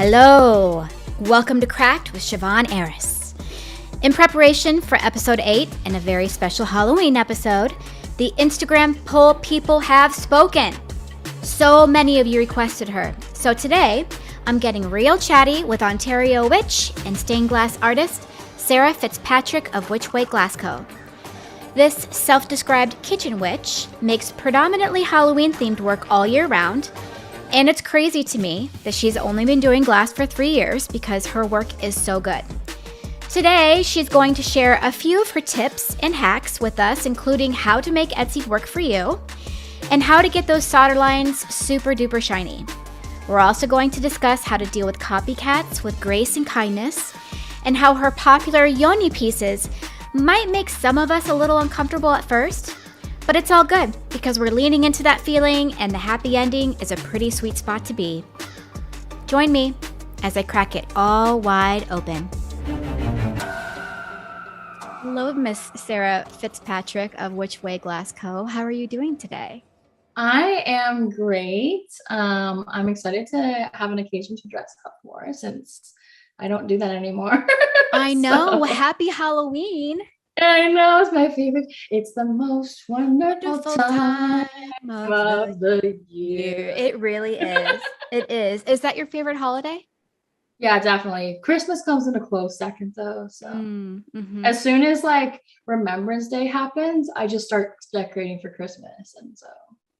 Hello! Welcome to Cracked with Siobhan Aris. In preparation for episode 8 and a very special Halloween episode, the Instagram poll people have spoken. So many of you requested her. So today, I'm getting real chatty with Ontario witch and stained glass artist Sarah Fitzpatrick of Which Way Glass Co. This self-described kitchen witch makes predominantly Halloween-themed work all year round. And it's crazy to me that she's only been doing glass for 3 years because her work is so good. Today, she's going to share a few of her tips and hacks with us, including how to make Etsy work for you and how to get those solder lines super duper shiny. We're also going to discuss how to deal with copycats with grace and kindness and how her popular yoni pieces might make some of us a little uncomfortable at first. But it's all good because we're leaning into that feeling and the happy ending is a pretty sweet spot to be. Join me as I crack it all wide open. Hello, Miss Sarah Fitzpatrick of Which Way Glass Co. How are you doing today? I am great. I'm excited to have an occasion to dress up for since I don't do that anymore. I know. Happy Halloween. I know, it's my favorite. It's the most wonderful time of the year. It really is. It is. Is that your favorite holiday? Yeah, definitely. Christmas comes in a close second though. So as soon as like Remembrance Day happens, I just start decorating for Christmas. And so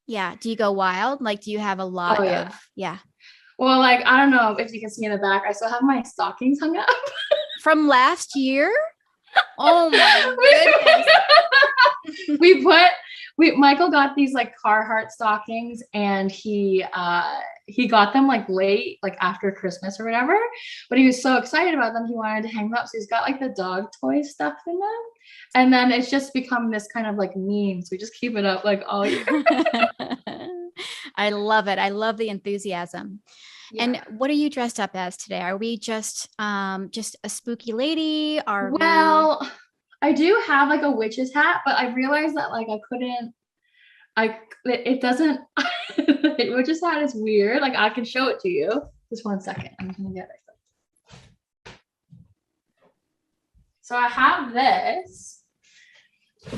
yeah. Do you go wild? Like, do you have a lot of Well, like, I don't know if you can see in the back, I still have my stockings hung up. From last year? Oh my goodness. Michael got these like Carhartt stockings and he got them like late, like after Christmas or whatever, but he was so excited about them he wanted to hang them up, so he's got like the dog toy stuff in them, and then it's just become this kind of like meme, so we just keep it up like all year. I love it. I love the enthusiasm. Yeah. And what are you dressed up as today? Are we just a spooky lady? I do have like a witch's hat, but I realized that like it doesn't, the witch's hat is weird. Like I can show it to you. Just 1 second. I'm gonna get it. So I have this,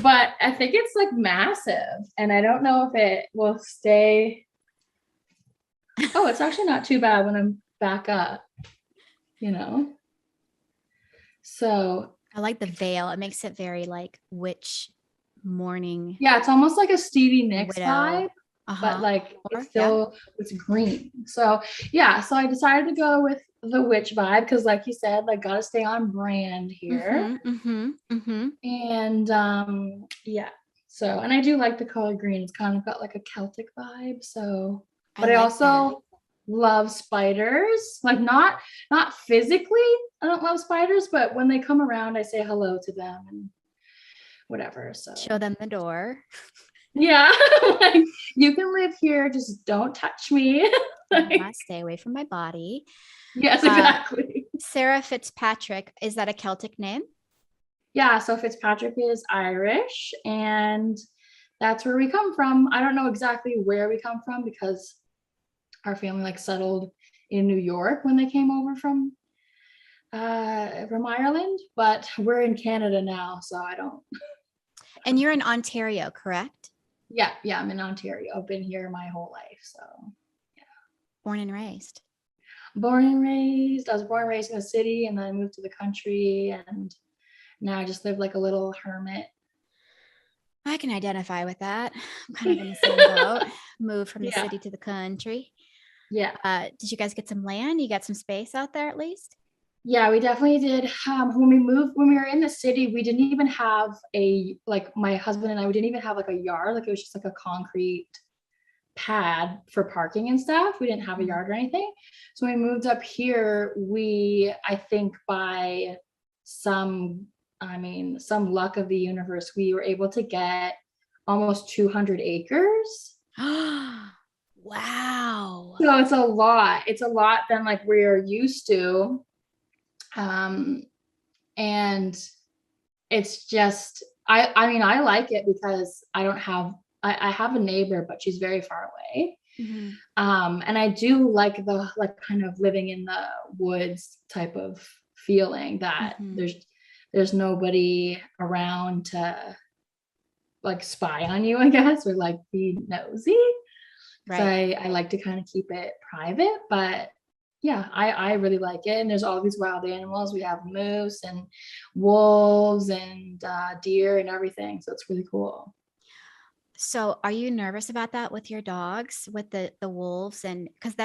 but I think it's like massive and I don't know if it will stay. Oh, it's actually not too bad when I'm back up, So I like the veil. It makes it very like witch morning. Yeah, it's almost like a Stevie Nicks vibe, but like it's green. So yeah, so I decided to go with the witch vibe because, like you said, like gotta stay on brand here. And yeah. So, and I do like the color green. It's kind of got like a Celtic vibe. So, but I also love spiders. Like not physically, I don't love spiders, but when they come around, I say hello to them and whatever. So show them the door. Yeah, like you can live here, just don't touch me. Stay away from my body. Yes, exactly. Sarah Fitzpatrick, is that a Celtic name? Yeah, so Fitzpatrick is Irish, and that's where we come from. I don't know exactly where we come from because our family like settled in New York when they came over from Ireland, but we're in Canada now, so I don't. And you're in Ontario, correct? Yeah, I'm in Ontario. I've been here my whole life, so yeah. Born and raised. Born and raised. I was born and raised in the city, and then I moved to the country, and now I just live like a little hermit. I can identify with that. I'm kind of in the same boat. Moved from the city to the country. Yeah. Did you guys get some land? You got some space out there at least? Yeah, we definitely did. When we were in the city, we didn't even have my husband and I, we didn't even have like a yard. Like it was just like a concrete pad for parking and stuff. We didn't have a yard or anything. So when we moved up here, I think by some luck of the universe, we were able to get almost 200 acres. Wow. So it's a lot. It's a lot than like we're used to. And it's just, I like it because I have a neighbor, but she's very far away. And I do like the kind of living in the woods type of feeling that there's nobody around to like spy on you, I guess, or like be nosy. Right. So I like to kind of keep it private, but yeah, I really like it. And there's all these wild animals. We have moose and wolves and deer and everything. So it's really cool. So are you nervous about that with your dogs, with the wolves? And because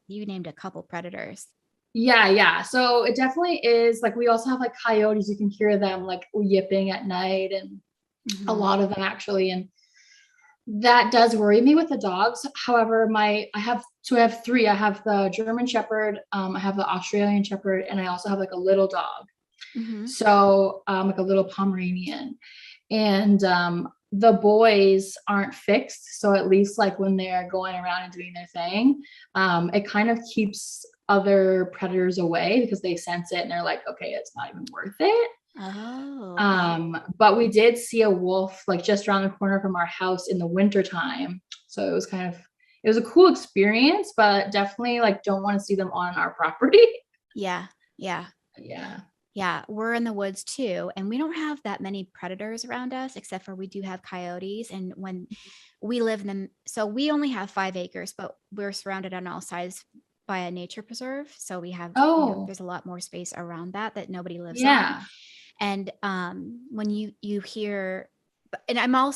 you named a couple predators. Yeah. So it definitely is. Like, we also have like coyotes. You can hear them like yipping at night, and a lot of them actually. And that does worry me with the dogs. However, I have three. I have the German Shepherd, I have the Australian Shepherd, and I also have like a little dog. So like a little Pomeranian. And the boys aren't fixed. So at least like when they're going around and doing their thing, it kind of keeps other predators away because they sense it and they're like, okay, it's not even worth it. But we did see a wolf like just around the corner from our house in the wintertime. So it was a cool experience, but definitely like don't want to see them on our property. Yeah. We're in the woods too, and we don't have that many predators around us, except for we do have coyotes. And when we live in them, so we only have 5 acres, but we're surrounded on all sides by a nature preserve. So we have, there's a lot more space around that nobody lives on. And when you hear, and I'm on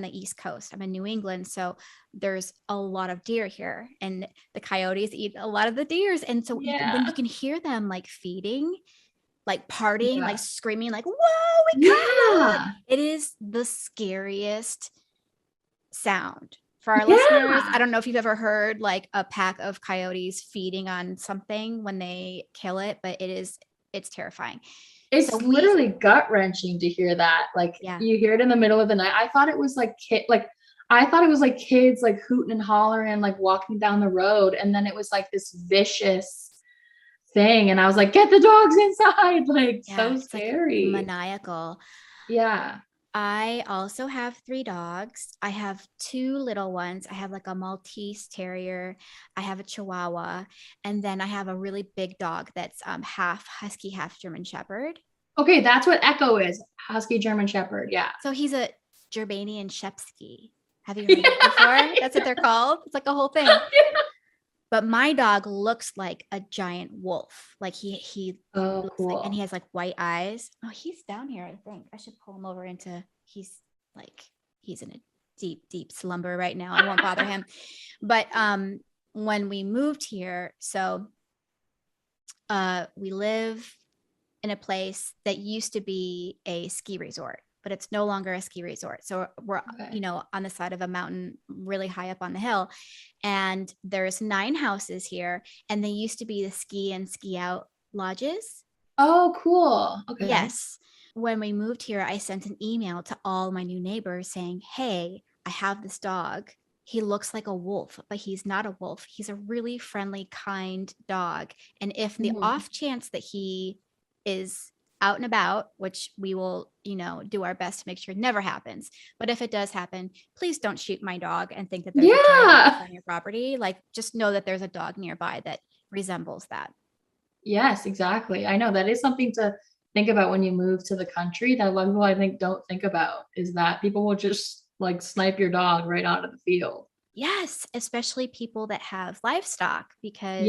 the East Coast. I'm in New England. So there's a lot of deer here, and the coyotes eat a lot of the deers. And so when you can hear them like feeding, like partying, like screaming, like, whoa, we caught it. It is the scariest sound for our listeners. I don't know if you've ever heard like a pack of coyotes feeding on something when they kill it, but it's terrifying. It's literally gut wrenching to hear that. Like you hear it in the middle of the night. I thought it was like kids like hooting and hollering, like walking down the road. And then it was like this vicious thing. And I was like, get the dogs inside. Like so scary. Like maniacal. Yeah. I also have 3 dogs. I have 2 little ones. I have like a Maltese Terrier. I have a Chihuahua. And then I have a really big dog that's half Husky, half German Shepherd. Okay, that's what Echo is. Husky German Shepherd. Yeah. So he's a Gerbanian Shepsky. Have you heard that before? That's what they're called. It's like a whole thing. But my dog looks like a giant wolf. Like he looks cool. And he has like white eyes. Oh, he's down here, I think. I should pull him over he's in a deep, deep slumber right now. I won't bother him. But when we moved here, so we live in a place that used to be a ski resort, but it's no longer a ski resort. So we're, on the side of a mountain, really high up on the hill. And there's 9 houses here. And they used to be the ski and ski out lodges. Oh, cool. Okay. Yes. When we moved here, I sent an email to all my new neighbors saying, hey, I have this dog. He looks like a wolf, but he's not a wolf. He's a really friendly, kind dog. And if the off chance that he is out and about, which we will, do our best to make sure it never happens. But if it does happen, please don't shoot my dog and think that there's a giant wolf on your property. Like, just know that there's a dog nearby that resembles that. Yes, exactly. I know that is something to think about when you move to the country that a lot of people, I think, don't think about, is that people will just like snipe your dog right out of the field. Yes, especially people that have livestock, because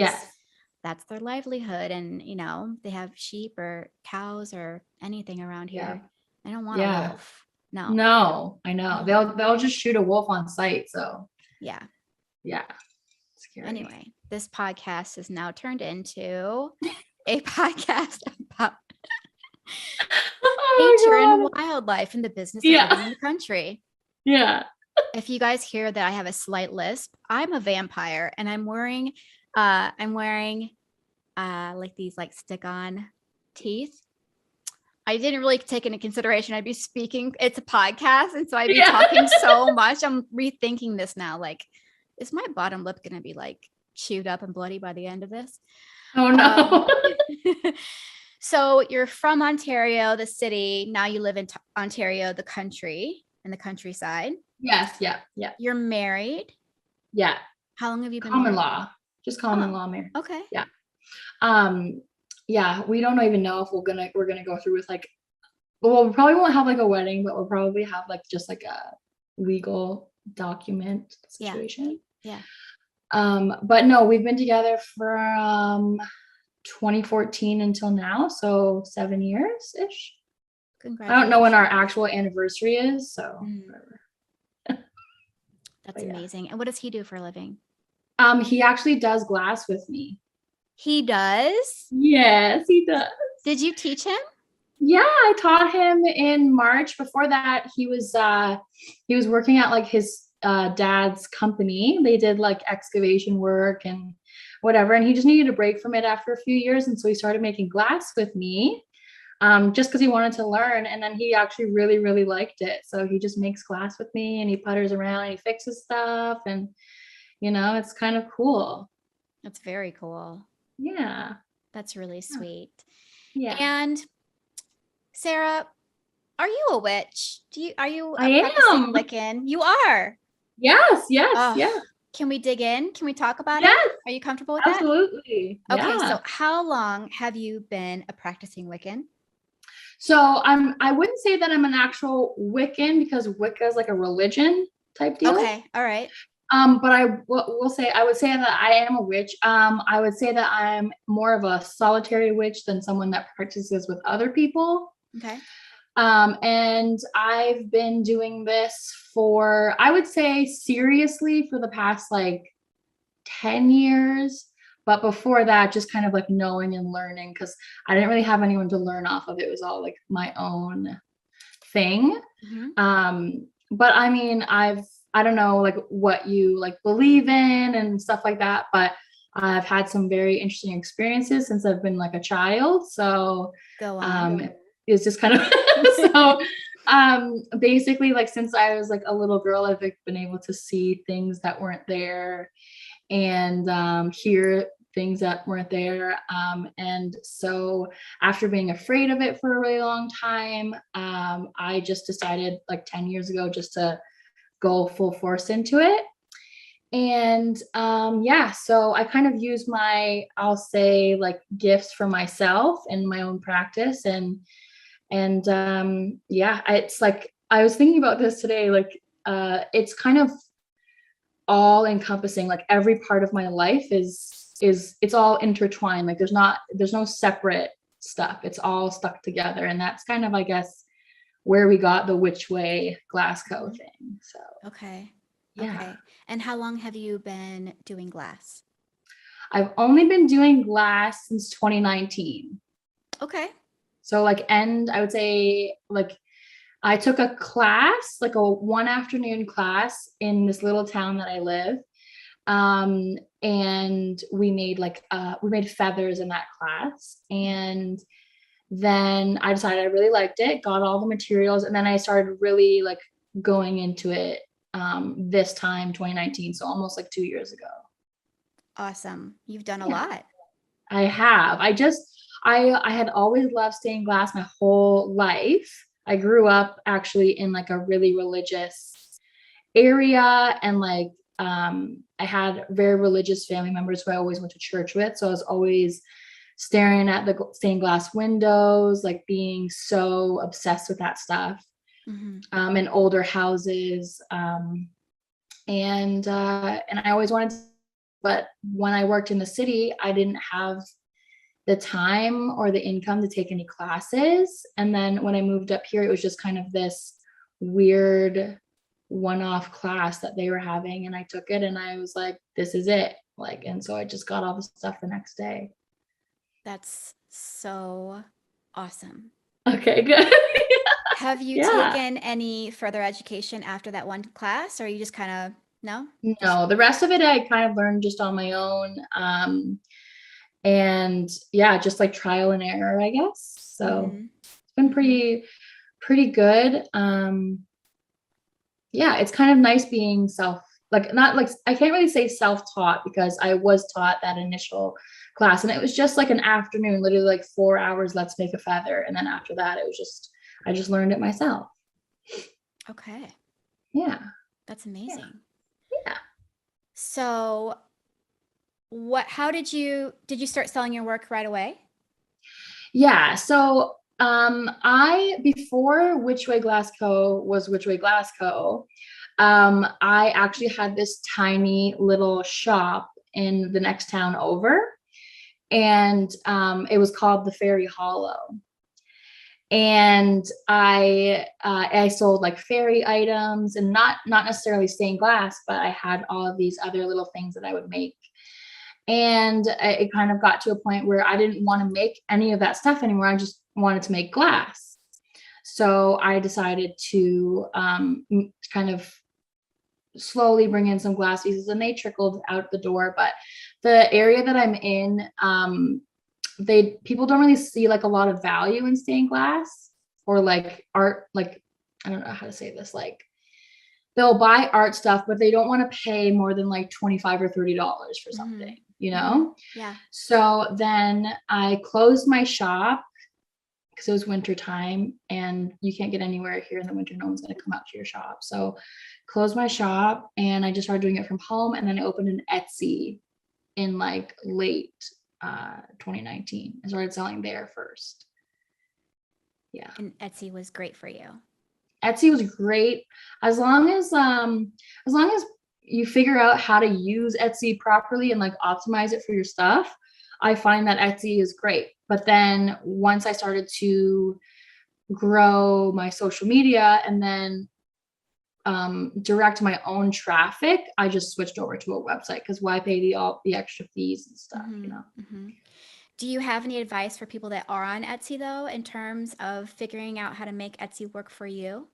that's their livelihood. And, they have sheep or cows or anything around here. I don't want a wolf. No, I know. They'll just shoot a wolf on sight. So yeah. Scary. Anyway, this podcast is now turned into a podcast about nature and wildlife and the business of living in the country. Yeah. If you guys hear that I have a slight lisp, I'm a vampire, and I'm wearing like these like stick-on teeth. I didn't really take into consideration I'd be speaking. It's a podcast, and so I'd be talking so much. I'm rethinking this now. Like, is my bottom lip going to be like chewed up and bloody by the end of this? Oh no. So you're from Ontario, the city. Now you live in Ontario, the country. in the countryside. Yes. Yeah. Yeah. You're married. Yeah. How long have you been common married? law, just common law marriage. Okay. Yeah. Yeah, we don't even know if we're gonna go through with like, well, we probably won't have like a wedding, but we'll probably have like just like a legal document situation. Yeah. But no, we've been together from 2014 until now, so 7 years ish. Congratulations. I don't know when our actual anniversary is, so That's amazing. And what does he do for a living? He actually does glass with me. He does? Yes, he does. Did you teach him? Yeah, I taught him in March. Before that, he was working at like his dad's company. They did like excavation work and whatever, and he just needed a break from it after a few years, and so he started making glass with me. Just because he wanted to learn, and then he actually really, really liked it. So he just makes glass with me, and he putters around, and he fixes stuff, and it's kind of cool. That's very cool. Yeah, that's really sweet. Yeah. And Sarah, are you a witch? Are you a I practicing am. Wiccan? You are. Yes. Oh, Yeah. Can we dig in? Can we talk about Yes. it? Are you comfortable with Absolutely. that? Okay, Yeah. so how long have you been a practicing Wiccan? So I wouldn't say that I'm an actual Wiccan, because Wicca is like a religion type deal. Okay, all right. But I would say that I am a witch. I would say that I'm more of a solitary witch than someone that practices with other people. Okay. And I've been doing this for, I would say seriously, for the past like 10 years. But before that, just kind of like knowing and learning, because I didn't really have anyone to learn off of. It was all like my own thing. Mm-hmm. But I mean, I don't know like what you like believe in and stuff like that, but I've had some very interesting experiences since I've been like a child. So go on. It's just kind of so basically, like, since I was like a little girl, I've like been able to see things that weren't there, and hear things that weren't there. And so after being afraid of it for a really long time, I just decided like 10 years ago just to go full force into it. And so I kind of use I'll say like gifts for myself and my own practice. It's like, I was thinking about this today, like it's kind of all encompassing. Like every part of my life it's all intertwined. Like there's no separate stuff. It's all stuck together. And that's kind of, I guess, where we got the Which Way Glassco thing. So okay. Yeah. And how long have you been doing glass? I've only been doing glass since 2019. Okay. So I would say like I took a class, like a one afternoon class in this little town that I live. And we made feathers in that class. And then I decided I really liked it, got all the materials, and then I started really like going into it this time, 2019. So almost like 2 years ago. Awesome. You've done a lot. I have. I had always loved stained glass my whole life. I grew up actually in like a really religious area, and like I had very religious family members who I always went to church with. So I was always staring at the stained glass windows, like being so obsessed with that stuff. Mm-hmm. In older houses. And I always wanted to, but when I worked in the city, I didn't have the time or the income to take any classes. And then when I moved up here, it was just kind of this weird one-off class that they were having, and I took it and I was like, this is it. Like, and so I just got all the stuff the next day. That's so awesome. Okay, good. Have you taken any further education after that one class, or you just kind of, no? No, the rest of it I kind of learned just on my own. And yeah, just like trial and error, I guess. So It's been pretty good. Yeah, it's kind of nice being I can't really say self-taught, because I was taught that initial class, and it was just like an afternoon, literally like 4 hours, let's make a feather. And then after that, I just learned it myself. Okay. Yeah. That's amazing. Yeah. So how did you start selling your work right away? Yeah. So I, before Which Way Glass Co. was Which Way Glass Co., I actually had this tiny little shop in the next town over, and it was called the Fairy Hollow. And I sold like fairy items, and not necessarily stained glass, but I had all of these other little things that I would make. And it kind of got to a point where I didn't want to make any of that stuff anymore. I just wanted to make glass. So I decided to kind of slowly bring in some glass pieces, and they trickled out the door. But the area that I'm in, people don't really see like a lot of value in stained glass or like art. Like, I don't know how to say this. Like, they'll buy art stuff, but they don't want to pay more than like $25 or $30 for something, you know? Yeah. So then I closed my shop because it was winter time and you can't get anywhere here in the winter. No one's going to come out to your shop. So closed my shop and I just started doing it from home. And then I opened an Etsy in like late 2019. I started selling there first. Yeah. And Etsy was great for you. Etsy was great as long as you figure out how to use Etsy properly and like optimize it for your stuff. I find that Etsy is great. But then once I started to grow my social media and then direct my own traffic, I just switched over to a website because why pay the extra fees and stuff, you know? Do you have any advice for people that are on Etsy though, in terms of figuring out how to make Etsy work for you?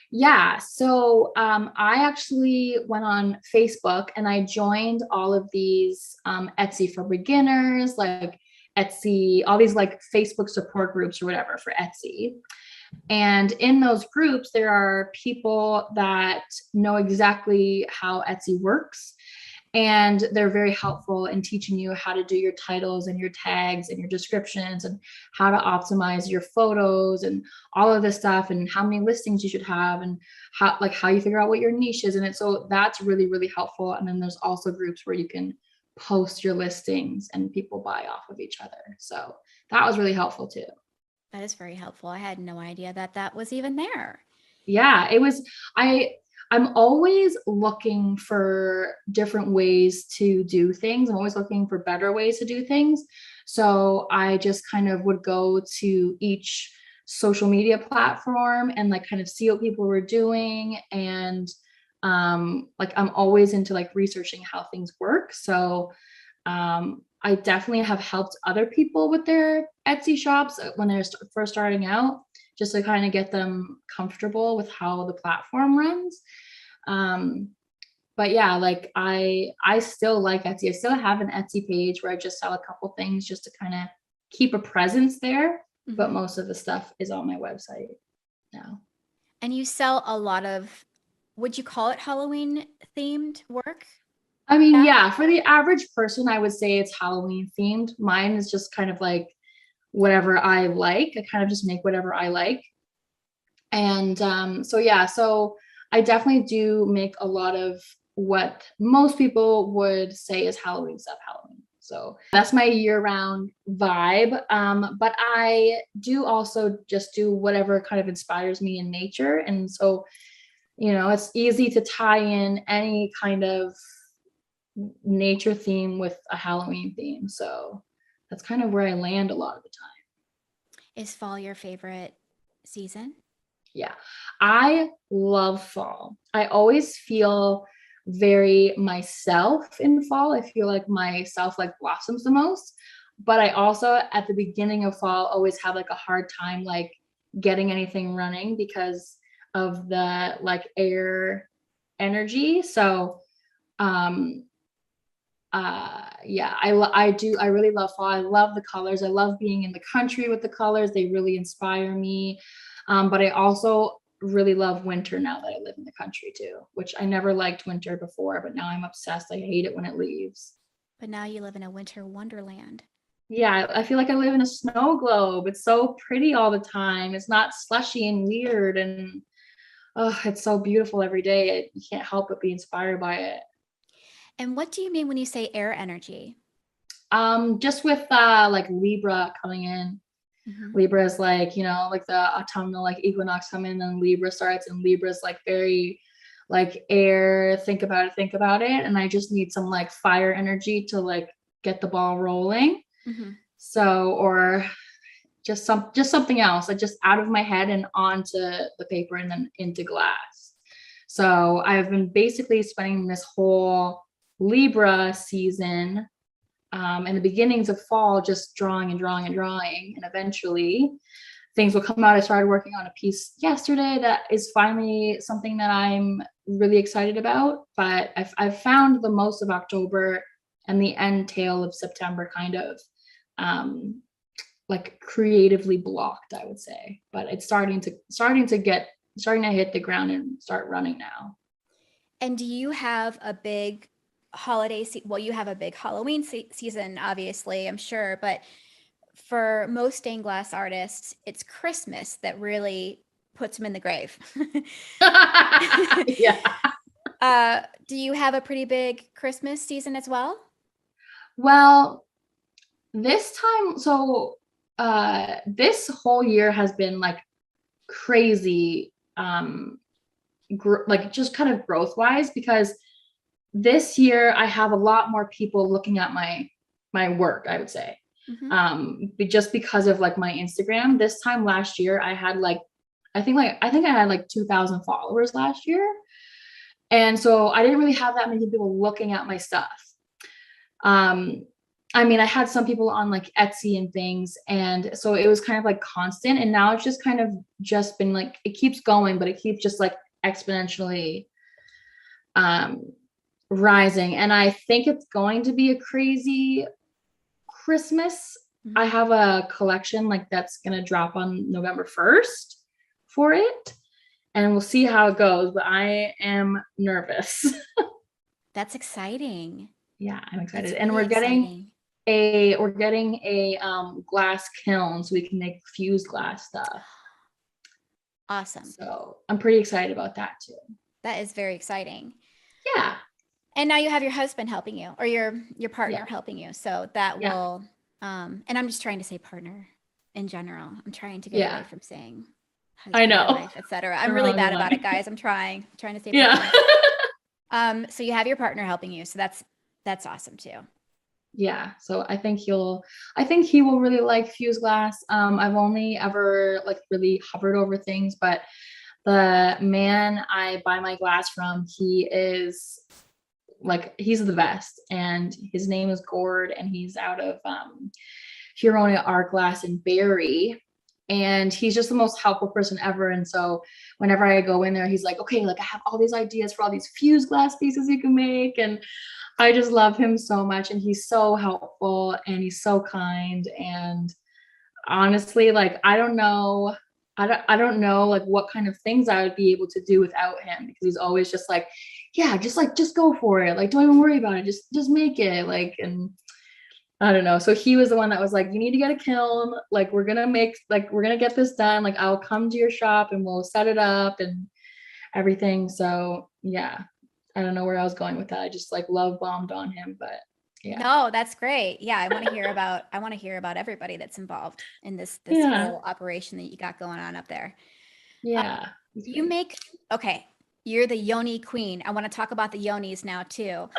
Yeah, so I actually went on Facebook and I joined all of these Etsy for beginners, like Etsy, all these like Facebook support groups or whatever for Etsy. And in those groups, there are people that know exactly how Etsy works. And they're very helpful in teaching you how to do your titles and your tags and your descriptions and how to optimize your photos and all of this stuff and how many listings you should have and how you figure out what your niche is. And so that's really, really helpful. And then there's also groups where you can post your listings and people buy off of each other. So that was really helpful too. That is very helpful. I had no idea that was even there. Yeah, it was. I'm always looking for different ways to do things. I'm always looking for better ways to do things. So I just kind of would go to each social media platform and like kind of see what people were doing. And like I'm always into like researching how things work. So I definitely have helped other people with their Etsy shops when they're first starting out, just to kind of get them comfortable with how the platform runs. But yeah, like I still like Etsy. I still have an Etsy page where I just sell a couple things just to kind of keep a presence there. But most of the stuff is on my website now. And you sell a lot of, would you call it Halloween themed work? I mean, yeah, for the average person, I would say it's Halloween themed. Mine is just kind of like whatever I like. I kind of just make whatever I like. And so yeah, so I definitely do make a lot of what most people would say is Halloween stuff, Halloween. So that's my year-round vibe. But I do also just do whatever kind of inspires me in nature. And so, you know, it's easy to tie in any kind of nature theme with a Halloween theme. So that's kind of where I land a lot of the time. Is fall your favorite season? Yeah, I love fall. I always feel very myself in fall. I feel like myself like blossoms the most. But I also at the beginning of fall always have like a hard time like getting anything running because of the like air energy. So yeah, I really love fall. I love the colors. I love being in the country with the colors. They really inspire me. But I also really love winter now that I live in the country too, which I never liked winter before, but now I'm obsessed. I hate it when it leaves. But now you live in a winter wonderland. Yeah, I feel like I live in a snow globe. It's so pretty all the time. It's not slushy and weird. And oh, it's so beautiful every day. You can't help but be inspired by it. And what do you mean when you say air energy? Just with like Libra coming in. Mm-hmm. Libra is like, like the autumnal like equinox come in, and Libra starts, and Libra is like very like air, think about it. And I just need some like fire energy to like get the ball rolling. Mm-hmm. So, or just something else, like just out of my head and onto the paper and then into glass. So I've been basically spending this whole Libra season, and the beginnings of fall, just drawing and drawing and drawing, and eventually things will come out. I started working on a piece yesterday that is finally something that I'm really excited about, but I've found the most of October and the end tail of September kind of like creatively blocked, I would say, but it's starting to hit the ground and start running now. And do you have a big holiday well, you have a big Halloween season, obviously, I'm sure, but for most stained glass artists, it's Christmas that really puts them in the grave. Yeah. Do you have a pretty big Christmas season as well? Well, this time, so this whole year has been like crazy, like just kind of growth wise, because this year I have a lot more people looking at my work, I would say. But just because of like my Instagram. This time last year I had like I think I had like 2,000 followers last year, and so I didn't really have that many people looking at my stuff. I mean, I had some people on like Etsy and things, and so it was kind of like constant, and now it's just kind of just been like, it keeps going, but it keeps just like exponentially rising. And I think it's going to be a crazy Christmas. I have a collection like that's going to drop on November 1st for it, and we'll see how it goes, but I am nervous. That's exciting. Yeah, I'm excited. Really and we're getting a glass kiln so we can make fused glass stuff. Awesome. So I'm pretty excited about that too. That is very exciting. Yeah. And now you have your husband helping you, or your partner helping you. So that will and I'm just trying to say partner in general. I'm trying to get away from saying husband, I know, wife, etc. I'm really bad about it, guys. I'm trying to say partner. So you have your partner helping you. So that's awesome too. Yeah. So I think he will really like fused glass. I've only ever like really hovered over things, but the man I buy my glass from, he is like, he's the best, and his name is Gord, and he's out of Huronia Art Glass in Barrie, and he's just the most helpful person ever. And so whenever I go in there, he's like, okay, like I have all these ideas for all these fused glass pieces you can make, and I just love him so much, and he's so helpful, and he's so kind. And honestly, like I don't know like what kind of things I would be able to do without him, because he's always just like, yeah, just go for it, like don't even worry about it, just make it, like. And I don't know, so he was the one that was like, you need to get a kiln, like we're gonna get this done, like I'll come to your shop and we'll set it up and everything. So yeah, I don't know where I was going with that. I just like love bombed on him, but yeah. No, that's great. Yeah, I want to hear about everybody that's involved in this whole operation that you got going on up there. Yeah. You're the yoni queen. I want to talk about the yonis now too.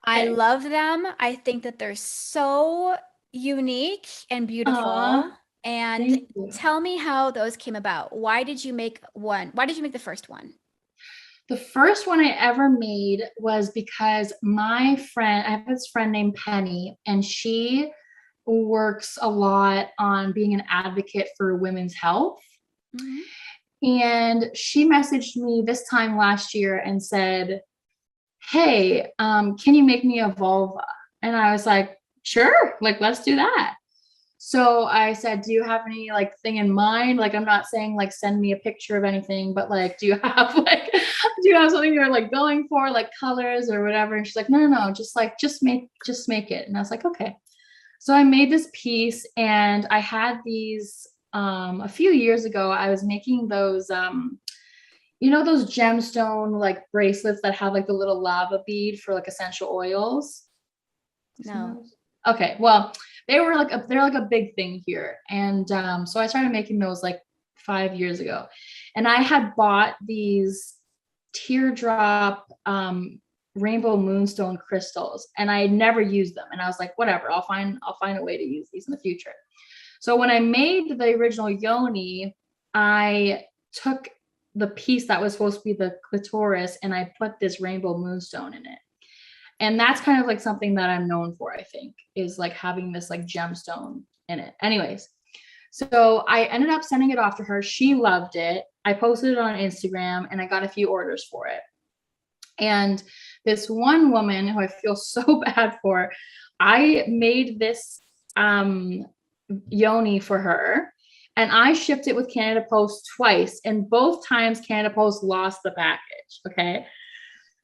I love them. I think that they're so unique and beautiful. And tell me how those came about. Why did you make one? Why did you make the first one? The first one I ever made was because I have this friend named Penny, and she works a lot on being an advocate for women's health. And she messaged me this time last year and said, hey, can you make me a vulva? And I was like, sure, like, let's do that. So I said, do you have any like thing in mind? Like, I'm not saying like, send me a picture of anything, but like, do you have something you're like going for, like colors or whatever? And she's like, no, just make it. And I was like, okay. So I made this piece, and I had these, a few years ago, I was making those, you know those gemstone like bracelets that have like the little lava bead for like essential oils? No. Okay, well, they're like a big thing here. And so I started making those like 5 years ago. And I had bought these teardrop rainbow moonstone crystals, and I had never used them. And I was like, whatever, I'll find a way to use these in the future. So when I made the original yoni, I took the piece that was supposed to be the clitoris and I put this rainbow moonstone in it. And that's kind of like something that I'm known for, I think, is like having this like gemstone in it. Anyways, so I ended up sending it off to her. She loved it. I posted it on Instagram and I got a few orders for it. And this one woman who I feel so bad for, I made this yoni for her and I shipped it with Canada Post twice, and both times Canada Post lost the package. Okay.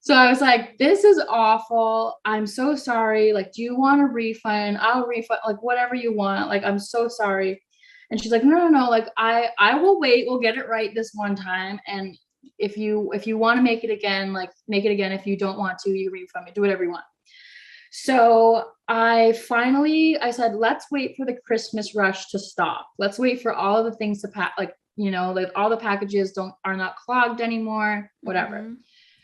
So I was like, this is awful. I'm so sorry. Like, do you want a refund? I'll refund, like whatever you want. Like, I'm so sorry. And she's like, no. Like, I will wait. We'll get it right this one time. And if you want to make it again, like make it again. If you don't want to, you refund me. Do whatever you want. So I said, let's wait for the Christmas rush to stop. Let's wait for all of the things to pack, like, like all the packages are not clogged anymore, whatever. Mm-hmm.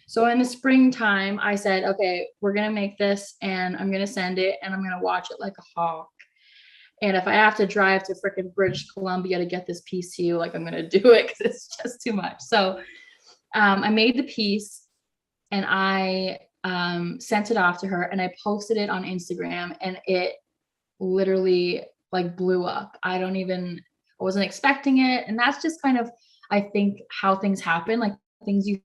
So in the springtime, I said, okay, we're going to make this and I'm going to send it and I'm going to watch it like a hawk. And if I have to drive to freaking British Columbia to get this piece to you, like I'm going to do it because it's just too much. So I made the piece and I sent it off to her and I posted it on Instagram and it literally like blew up. I wasn't expecting it. And that's just kind of, I think, how things happen. Like things you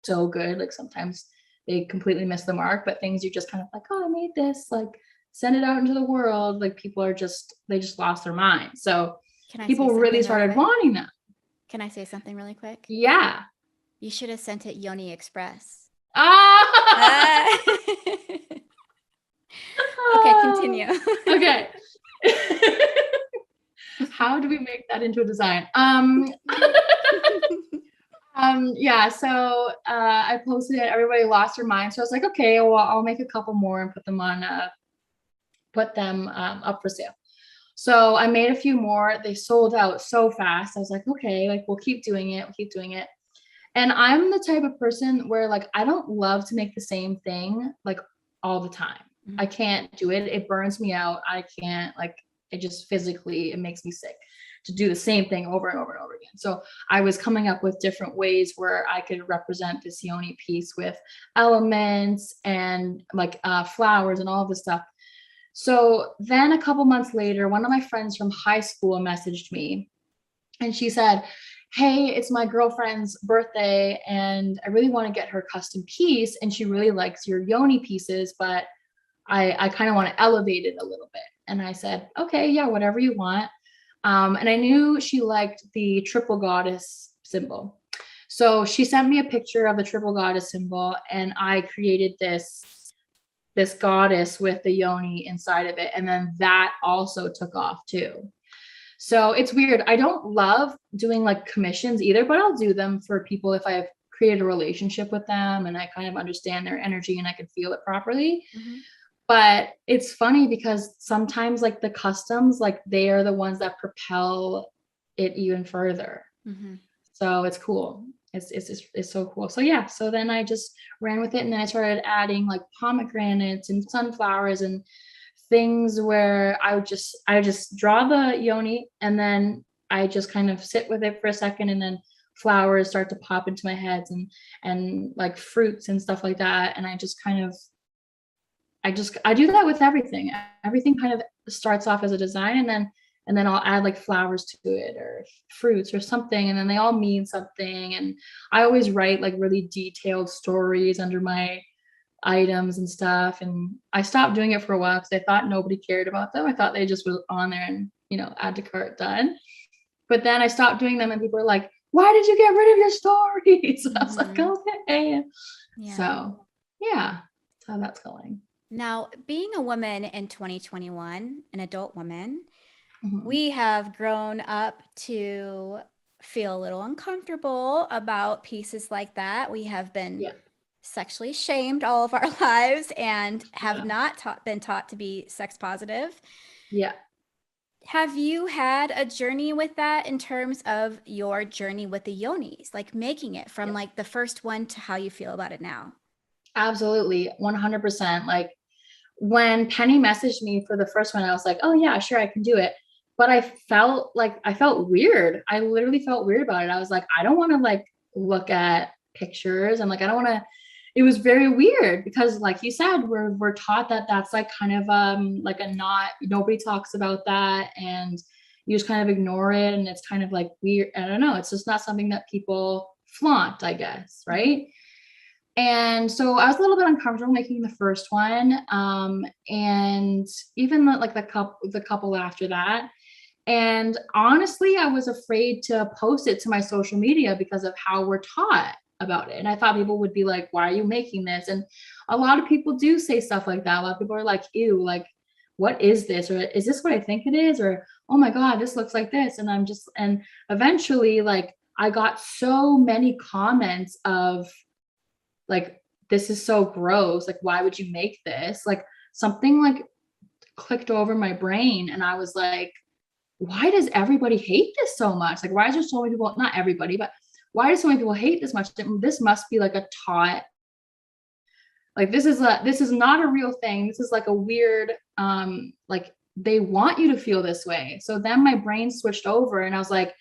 so good, like sometimes they completely miss the mark, but things you just kind of like, oh, I made this, like send it out into the world. Like people they just lost their mind. So people really started wanting them. Can I say something really quick? Yeah. You should have sent it Yoni Express. Okay, continue. Okay. How do we make that into a design? Yeah, so I posted it, everybody lost their mind. So I was like, okay, well, I'll make a couple more and put them up for sale. So I made a few more. They sold out so fast. I was like, okay, like we'll keep doing it. And I'm the type of person where like I don't love to make the same thing like all the time. Mm-hmm. I can't do it. It burns me out. I can't, like, it just physically, it makes me sick to do the same thing over and over and over again. So I was coming up with different ways where I could represent this yoni piece with elements and like flowers and all this stuff. So then a couple months later, one of my friends from high school messaged me and she said, hey, it's my girlfriend's birthday and I really want to get her a custom piece. And she really likes your yoni pieces, but I kind of want to elevate it a little bit. And I said, okay, yeah, whatever you want. And I knew she liked the triple goddess symbol. So she sent me a picture of the triple goddess symbol and I created this goddess with the yoni inside of it. And then that also took off too. So it's weird. I don't love doing like commissions either, but I'll do them for people if I've created a relationship with them and I kind of understand their energy and I can feel it properly. Mm-hmm. But it's funny because sometimes like the customs, like they are the ones that propel it even further. Mm-hmm. So it's cool. It's so cool. So yeah, so then I just ran with it and then I started adding like pomegranates and sunflowers and things where I just draw the yoni and then I just kind of sit with it for a second and then flowers start to pop into my head and like fruits and stuff like that. And I just kind of, I do that with everything. Everything kind of starts off as a design and then I'll add like flowers to it or fruits or something. And then they all mean something. And I always write like really detailed stories under my items and stuff. And I stopped doing it for a while because I thought nobody cared about them. I thought they just were on there and, add to cart, done. But then I stopped doing them and people were like, why did you get rid of your stories? Mm-hmm. I was like, okay. Yeah. So yeah, that's how that's going. Now, being a woman in 2021, an adult woman, mm-hmm. we have grown up to feel a little uncomfortable about pieces like that. We have been Yeah. sexually shamed all of our lives and have Yeah. not been taught to be sex positive. Yeah. Have you had a journey with that in terms of your journey with the yonis, like making it from Yeah. like the first one to how you feel about it now? Absolutely. 100%. Like when Penny messaged me for the first one, I was like, oh yeah, sure, I can do it. But I felt weird. I literally felt weird about it. I was like, I don't want to like look at pictures. And like, I don't want to, it was very weird because like you said, we're taught that that's like kind of like a not, nobody talks about that and you just kind of ignore it. And it's kind of like weird. I don't know. It's just not something that people flaunt, I guess. Right. And so I was a little bit uncomfortable making the first one. And even like the couple after that. And honestly, I was afraid to post it to my social media because of how we're taught about it. And I thought people would be like, why are you making this? And a lot of people do say stuff like that. A lot of people are like, ew, like, what is this? Or is this what I think it is? Or, oh my God, this looks like this. And eventually, like, I got so many comments of, like, this is so gross, like why would you make this, like something like clicked over my brain and I was like, why does everybody hate this so much, like why is there so many people, not everybody, but why do so many people hate this much? This must be like a taught, like this is not a real thing, this is like a weird like they want you to feel this way. So then my brain switched over and I was like,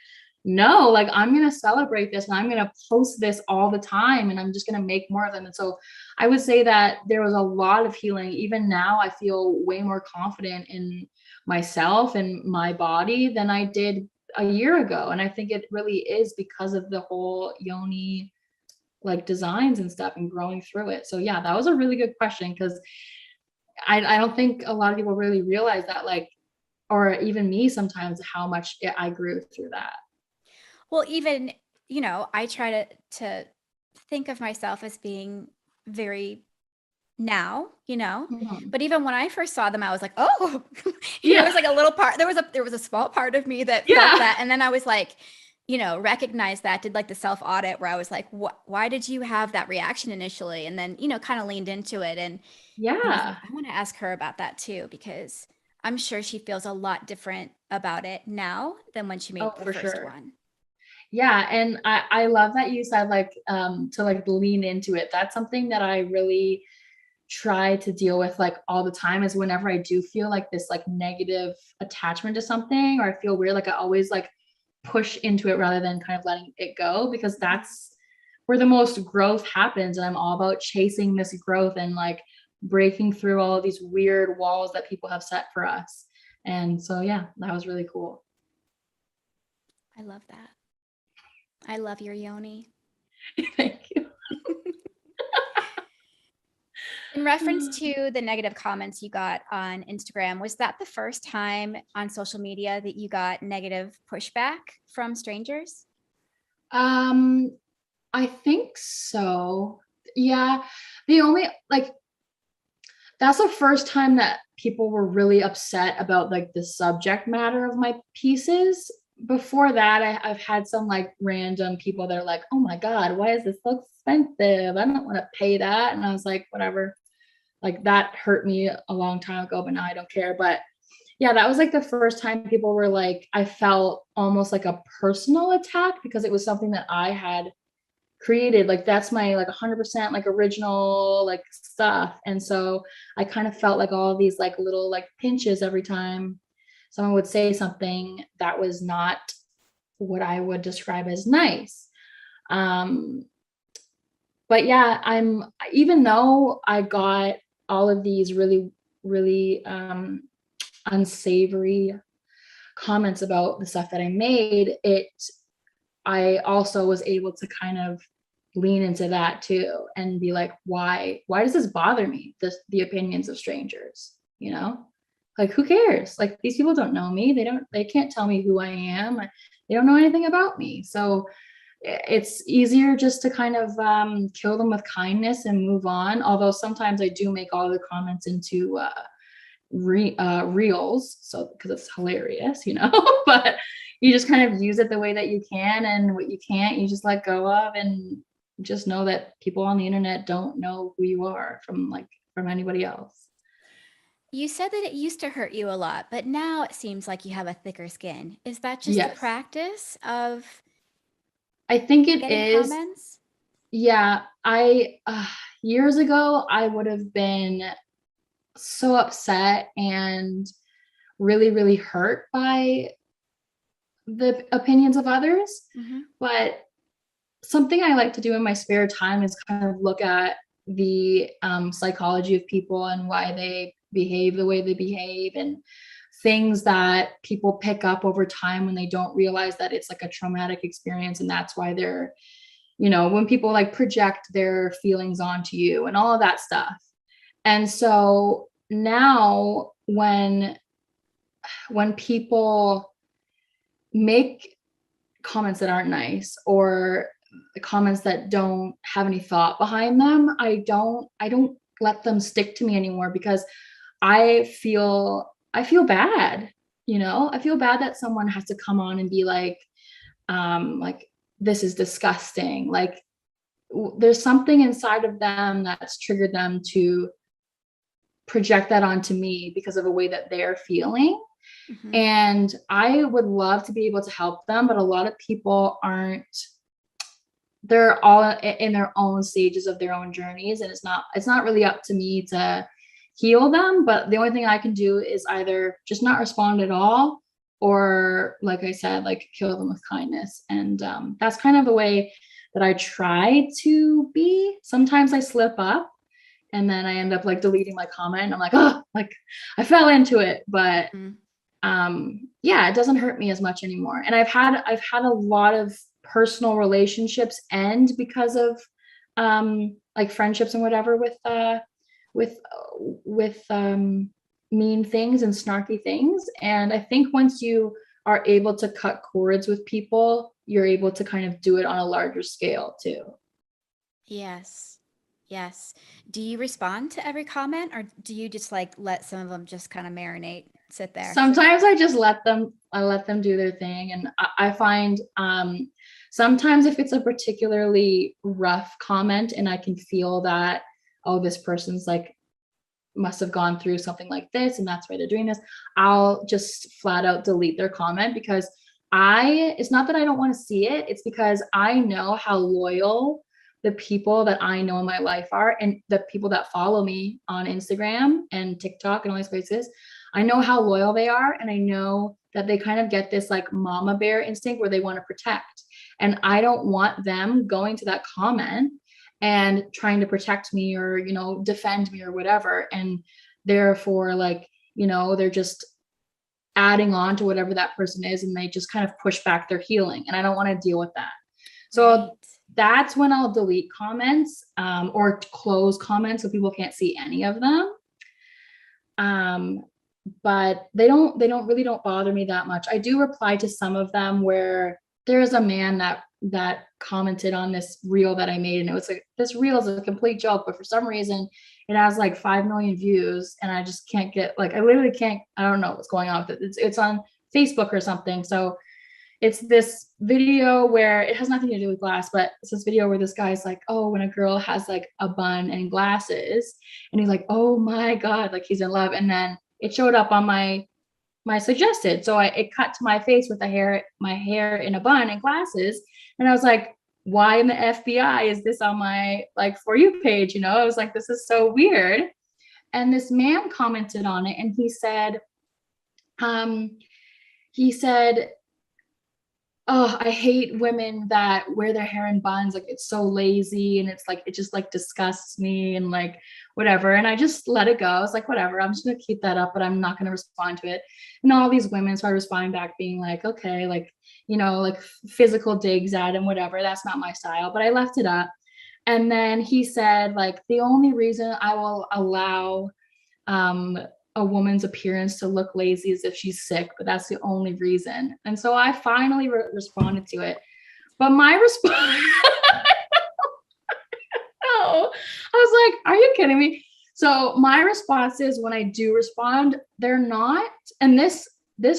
no, like I'm going to celebrate this and I'm going to post this all the time and I'm just going to make more of them. And so I would say that there was a lot of healing. Even now, I feel way more confident in myself and my body than I did a year ago. And I think it really is because of the whole yoni like designs and stuff and growing through it. So yeah, that was a really good question because I don't think a lot of people really realize that, like, or even me sometimes, how much I grew through that. Well, even, I try to think of myself as being very now, Mhm. but even when I first saw them, I was like, oh, it Yeah. was like a little part, there was a small part of me that felt Yeah. that. And then I was like, recognized that, did like the self audit where I was like, why did you have that reaction initially? And then, kind of leaned into it. And I was like, Yeah. I want to ask her about that too, because I'm sure she feels a lot different about it now than when she Oh, made the for first sure. one. Yeah. And I love that you said like to like lean into it. That's something that I really try to deal with like all the time, is whenever I do feel like this like negative attachment to something or I feel weird, like I always like push into it rather than kind of letting it go, because that's where the most growth happens. And I'm all about chasing this growth and like breaking through all of these weird walls that people have set for us. And so yeah, that was really cool. I love that. I love your yoni. Thank you. In reference to the negative comments you got on Instagram, was that the first time on social media that you got negative pushback from strangers? um I think so. Yeah. The only like that's the first time that people were really upset about like the subject matter of my pieces. Before that, I've had some like random people that are like, oh my God, why is this so expensive? I don't want to pay that. And I was like, whatever. Like that hurt me a long time ago, but now I don't care. But yeah, that was like the first time people were like, I felt almost like a personal attack because it was something that I had created. Like that's my like 100% like original like stuff. And so I kind of felt like all these like little like pinches every time someone would say something that was not what I would describe as nice. um but yeah, I'm, even though I got all of these really unsavory comments about the stuff that I made, I also was able to kind of lean into that too and be like, why does this bother me? The opinions of strangers, you know? Like who cares? Like these people don't know me. They can't tell me who I am. They don't know anything about me. So it's easier just to kind of kill them with kindness and move on. Although sometimes I do make all the comments into reels. So, because it's hilarious, but you just kind of use it the way that you can, and what you can't, you just let go of, and just know that people on the internet don't know who you are from anybody else. You said that it used to hurt you a lot, but now it seems like you have a thicker skin. Is that just the Yes, practice of I think it getting is. comments? Yeah, I years ago I would have been so upset and really, really hurt by the opinions of others. Mm-hmm. But something I like to do in my spare time is kind of look at the psychology of people and why they behave the way they behave, and things that people pick up over time when they don't realize that it's like a traumatic experience, and that's why they're, when people like project their feelings onto you and all of that stuff. And so now when people make comments that aren't nice, or comments that don't have any thought behind them, I don't let them stick to me anymore, because I feel bad. I feel bad that someone has to come on and be like this is disgusting. Like, there's something inside of them that's triggered them to project that onto me because of a way that they're feeling. Mm-hmm. And I would love to be able to help them, but a lot of people aren't. They're all in their own stages of their own journeys, and it's not really up to me to heal them. But the only thing I can do is either just not respond at all, or, like I said, like, kill them with kindness. And that's kind of the way that I try to be. Sometimes I slip up, and then I end up like deleting my comment, and I'm like, oh, like I fell into it. But yeah, it doesn't hurt me as much anymore. And I've had a lot of personal relationships end because of like friendships and whatever, with mean things and snarky things. And I think once you are able to cut cords with people, you're able to kind of do it on a larger scale too. Yes. Do you respond to every comment, or do you just like let some of them just kind of marinate, sit there? Sometimes I just let them do their thing. And I find sometimes if it's a particularly rough comment and I can feel that, oh, this person's like must have gone through something like this and that's why they're doing this, I'll just flat out delete their comment, because it's not that I don't want to see it. It's because I know how loyal the people that I know in my life are, and the people that follow me on Instagram and TikTok and all these places. I know how loyal they are, and I know that they kind of get this like mama bear instinct where they want to protect. And I don't want them going to that comment and trying to protect me or, defend me or whatever. And therefore, like, they're just adding on to whatever that person is, and they just kind of push back their healing. And I don't want to deal with that. So that's when I'll delete comments or close comments so people can't see any of them. But they really don't bother me that much. I do reply to some of them, where there's a man that commented on this reel that I made, and it was like, this reel is a complete joke, but for some reason it has like 5 million views, and I just can't get, like, I literally can't, I don't know what's going on with it. It's on Facebook or something. So it's this video where it has nothing to do with glass, but it's this video where this guy's like, oh, when a girl has like a bun and glasses, and he's like, oh my God, like he's in love. And then it showed up on my suggested. So it cut to my face with my hair in a bun and glasses. And I was like, why in the FBI is this on my like For You page? I was like, this is so weird. And this man commented on it, and he said, oh, I hate women that wear their hair in buns. Like, it's so lazy, and it's like, it just like disgusts me, and like whatever. And I just let it go. I was like, whatever, I'm just gonna keep that up, but I'm not gonna respond to it. And all these women started responding back, being like, okay, like, like physical digs at him, whatever. That's not my style, but I left it up. And then he said, like, the only reason I will allow a woman's appearance to look lazy is if she's sick, but that's the only reason. And so I finally responded to it. But my response, no, I was like, are you kidding me? So my response is, when I do respond, they're not, and this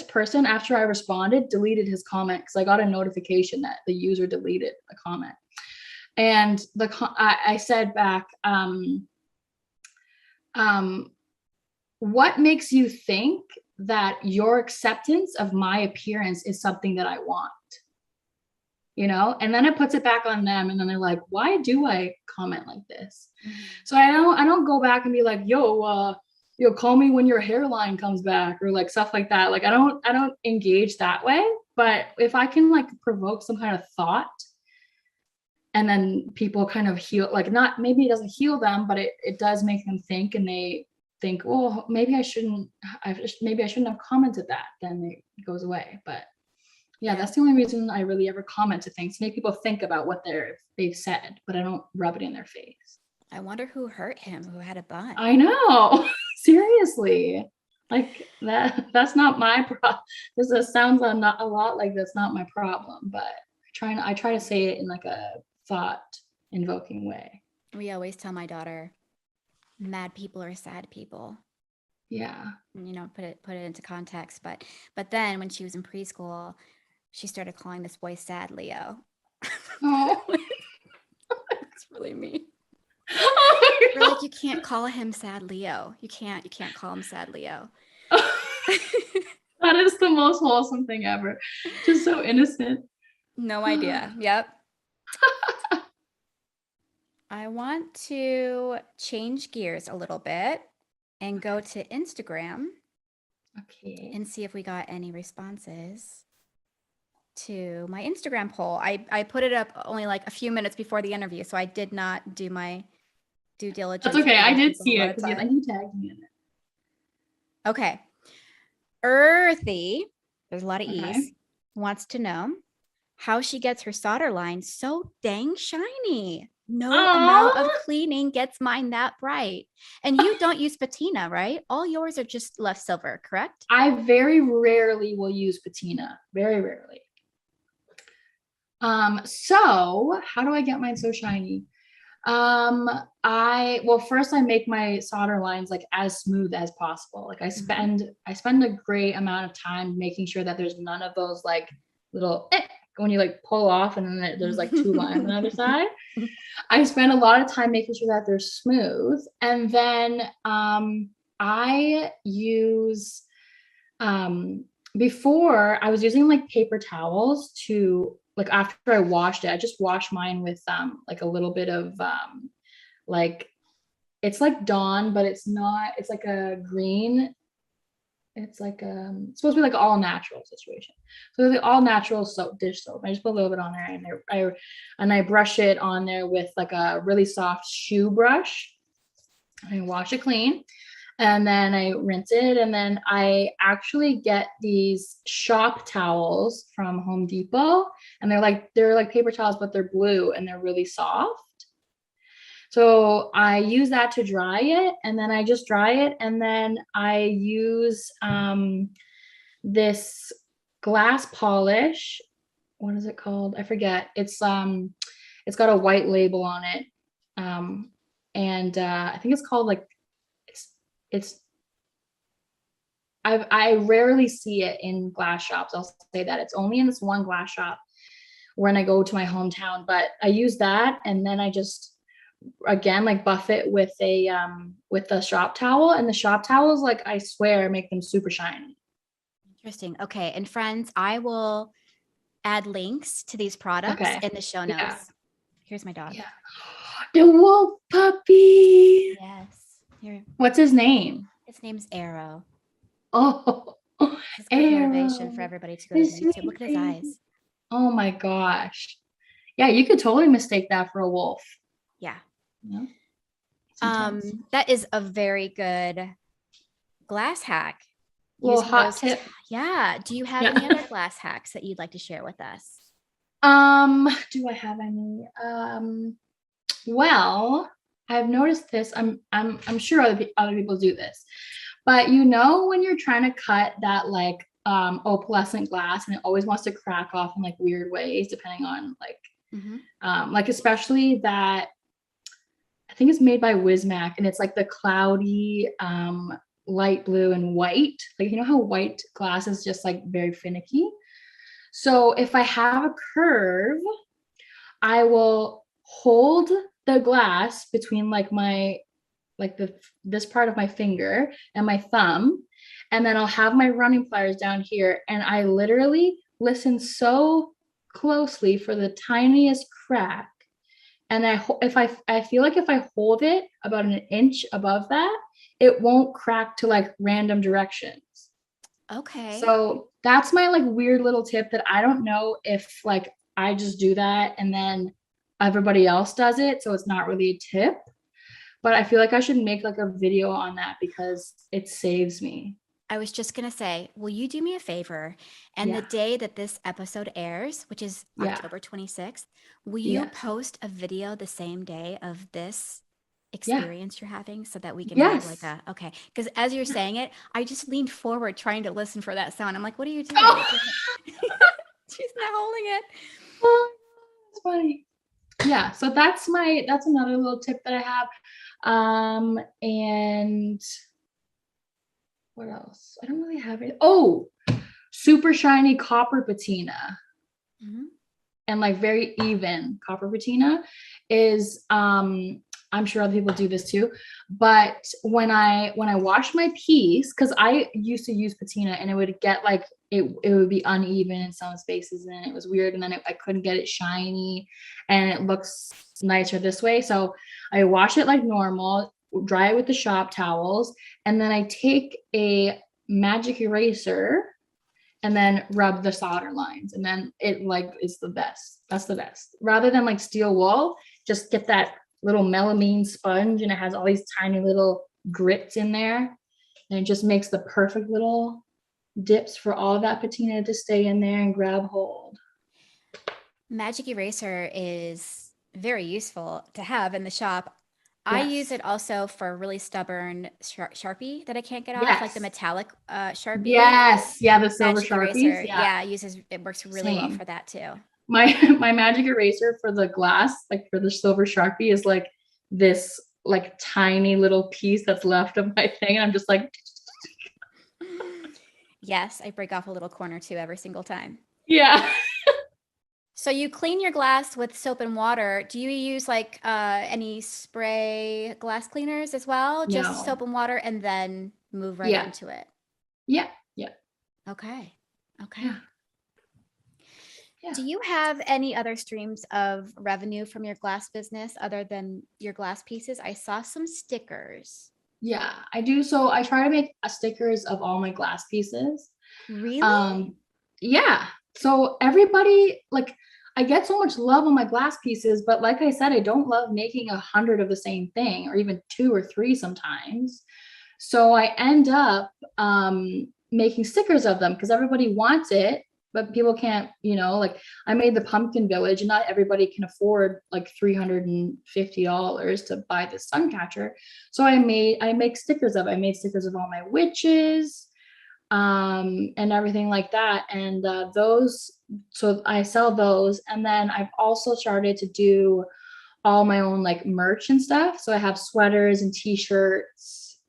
person, after I responded, deleted his comment because I got a notification that the user deleted a comment. And I said back, what makes you think that your acceptance of my appearance is something that I want? And then it puts it back on them, and then they're like, why do I comment like this? Mm-hmm. So I don't go back and be like, yo, call me when your hairline comes back, or like stuff like that. Like I don't engage that way. But if I can like provoke some kind of thought, and then people kind of heal, like, not, maybe it doesn't heal them, but it does make them think, and they think, well, maybe I shouldn't have commented that, then it goes away. But yeah, that's the only reason I really ever comment to things, to make people think about what they've said, but I don't rub it in their face. I wonder who hurt him, who had a bun. I know. Seriously. Like that's not my problem. This sounds a lot like that's not my problem, but I try to say it in like a thought invoking way. We always tell my daughter, mad people are sad people. Yeah. Put it into context. But then when she was in preschool, she started calling this boy Sad Leo. Oh. It's really mean. Oh, we're like, you can't call him Sad Leo. You can't call him Sad Leo. That is the most wholesome thing ever. Just so innocent. No idea. Yep. I want to change gears a little bit and go to Instagram. Okay. And see if we got any responses to my Instagram poll. I put it up only like a few minutes before the interview, so I did not do my due diligence. That's okay. I did see it because you tagged me in it. Okay. Earthy, there's a lot of E's, wants to know how she gets her solder line so dang shiny. No amount of cleaning gets mine that bright. And you don't use patina, right? All yours are just left silver, correct? I very rarely will use patina. Very rarely. So how do I get mine so shiny? First I make my solder lines like as smooth as possible. Like I spend a great amount of time making sure that there's none of those like little when you like pull off and then there's like two lines on the other side. I spend a lot of time making sure that they're smooth. And then I use before I was using like paper towels to, like, after I washed it, I just washed mine with like a little bit of like, it's like Dawn, but it's not, it's like a green. It's like it's supposed to be like all natural situation. So the all natural dish soap. I just put a little bit on there, and I brush it on there with like a really soft shoe brush. I wash it clean, and then I rinse it, and then I actually get these shop towels from Home Depot, and they're like paper towels, but they're blue and they're really soft. So I use that to dry it, and then I just dry it, and then I use this glass polish. What is it called? I forget. It's got a white label on it, and I think it's called like it's. I rarely see it in glass shops. I'll say that it's only in this one glass shop when I go to my hometown. But I use that, and then I just, again, like buff it with the shop towel, and the shop towels, like, I swear, make them super shiny. Interesting. Okay. And friends, I will add links to these products in the show notes. Yeah. Here's my dog. Yeah. The wolf puppy. Yes. Here. What's his name? His name's Arrow. Oh, it's good motivation for everybody to go to YouTube. Look at his eyes. Oh my gosh. Yeah, you could totally mistake that for a wolf. Yeah. Yeah. That is a very good glass hack. Little hot tip. Yeah. Do you have any other glass hacks that you'd like to share with us? Do I have any? Well, I've noticed this. I'm sure other people do this, but when you're trying to cut that like opalescent glass, and it always wants to crack off in like weird ways, depending on like, like especially that. I think it's made by Wismac, and it's like the cloudy light blue and white. Like, you know how white glass is just like very finicky? So if I have a curve, I will hold the glass between like this part of my finger and my thumb, and then I'll have my running pliers down here, and I literally listen so closely for the tiniest crack. And I feel like if I hold it about an inch above that, it won't crack to like random directions. Okay. So that's my like weird little tip that I don't know if like I just do that and then everybody else does it, so it's not really a tip. But I feel like I should make like a video on that because it saves me. I was just going to say, will you do me a favor? And the day that this episode airs, which is October 26th, will you post a video the same day of this experience you're having so that we can have like okay. Because as you're saying it, I just leaned forward trying to listen for that sound. I'm like, what are you doing? Oh. She's not holding it. Oh, that's funny. Yeah. So that's another little tip that I have. And what else? I don't really have it. Oh, super shiny copper patina. Mm-hmm. And like very even copper patina is, I'm sure other people do this too, but when I wash my piece, because I used to use patina and it would get like, it would be uneven in some spaces and it was weird. And then I couldn't get it shiny and it looks nicer this way. So I wash it like normal, dry it with the shop towels, and then I take a magic eraser and then rub the solder lines, and then it like is the best. That's the best. Rather than like steel wool, just get that little melamine sponge, and it has all these tiny little grits in there, and it just makes the perfect little dips for all of that patina to stay in there and grab hold. Magic eraser is very useful to have in the shop. I use it also for really stubborn Sharpie that I can't get off, like the metallic Sharpie. Yes, yeah, the silver Sharpies. Yeah, it works really well for that too. My magic eraser for the glass, like for the silver Sharpie, is like this like tiny little piece that's left of my thing, and I'm just like. Yes, I break off a little corner too every single time. Yeah. So you clean your glass with soap and water. Do you use like any spray glass cleaners as well? Just soap and water and then move right into it? Yeah. Okay. Yeah. Do you have any other streams of revenue from your glass business other than your glass pieces? I saw some stickers. Yeah, I do. So I try to make stickers of all my glass pieces. Really? Yeah. So everybody, like, I get so much love on my glass pieces, but like I said, I don't love making 100 of the same thing, or even 2 or 3 sometimes. So I end up making stickers of them because everybody wants it, but people can't, like I made the pumpkin village, and not everybody can afford like $350 to buy this sun catcher. So I make stickers of it. I made stickers of all my witches and everything like that. And so I sell those. And then I've also started to do all my own like merch and stuff. So I have sweaters and t-shirts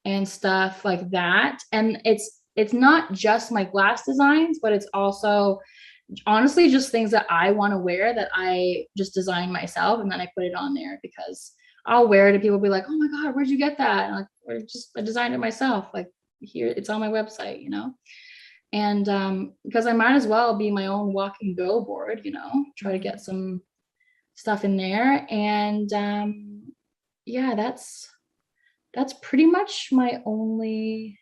and stuff like that. And it's not just my glass designs, but it's also honestly just things that I want to wear that I just design myself, and then I put it on there because I'll wear it and people will be like, oh my God, where'd you get that? And like, I designed it myself. Like, here, it's on my website, and because I might as well be my own walking billboard, try to get some stuff in there. And yeah, that's pretty much my only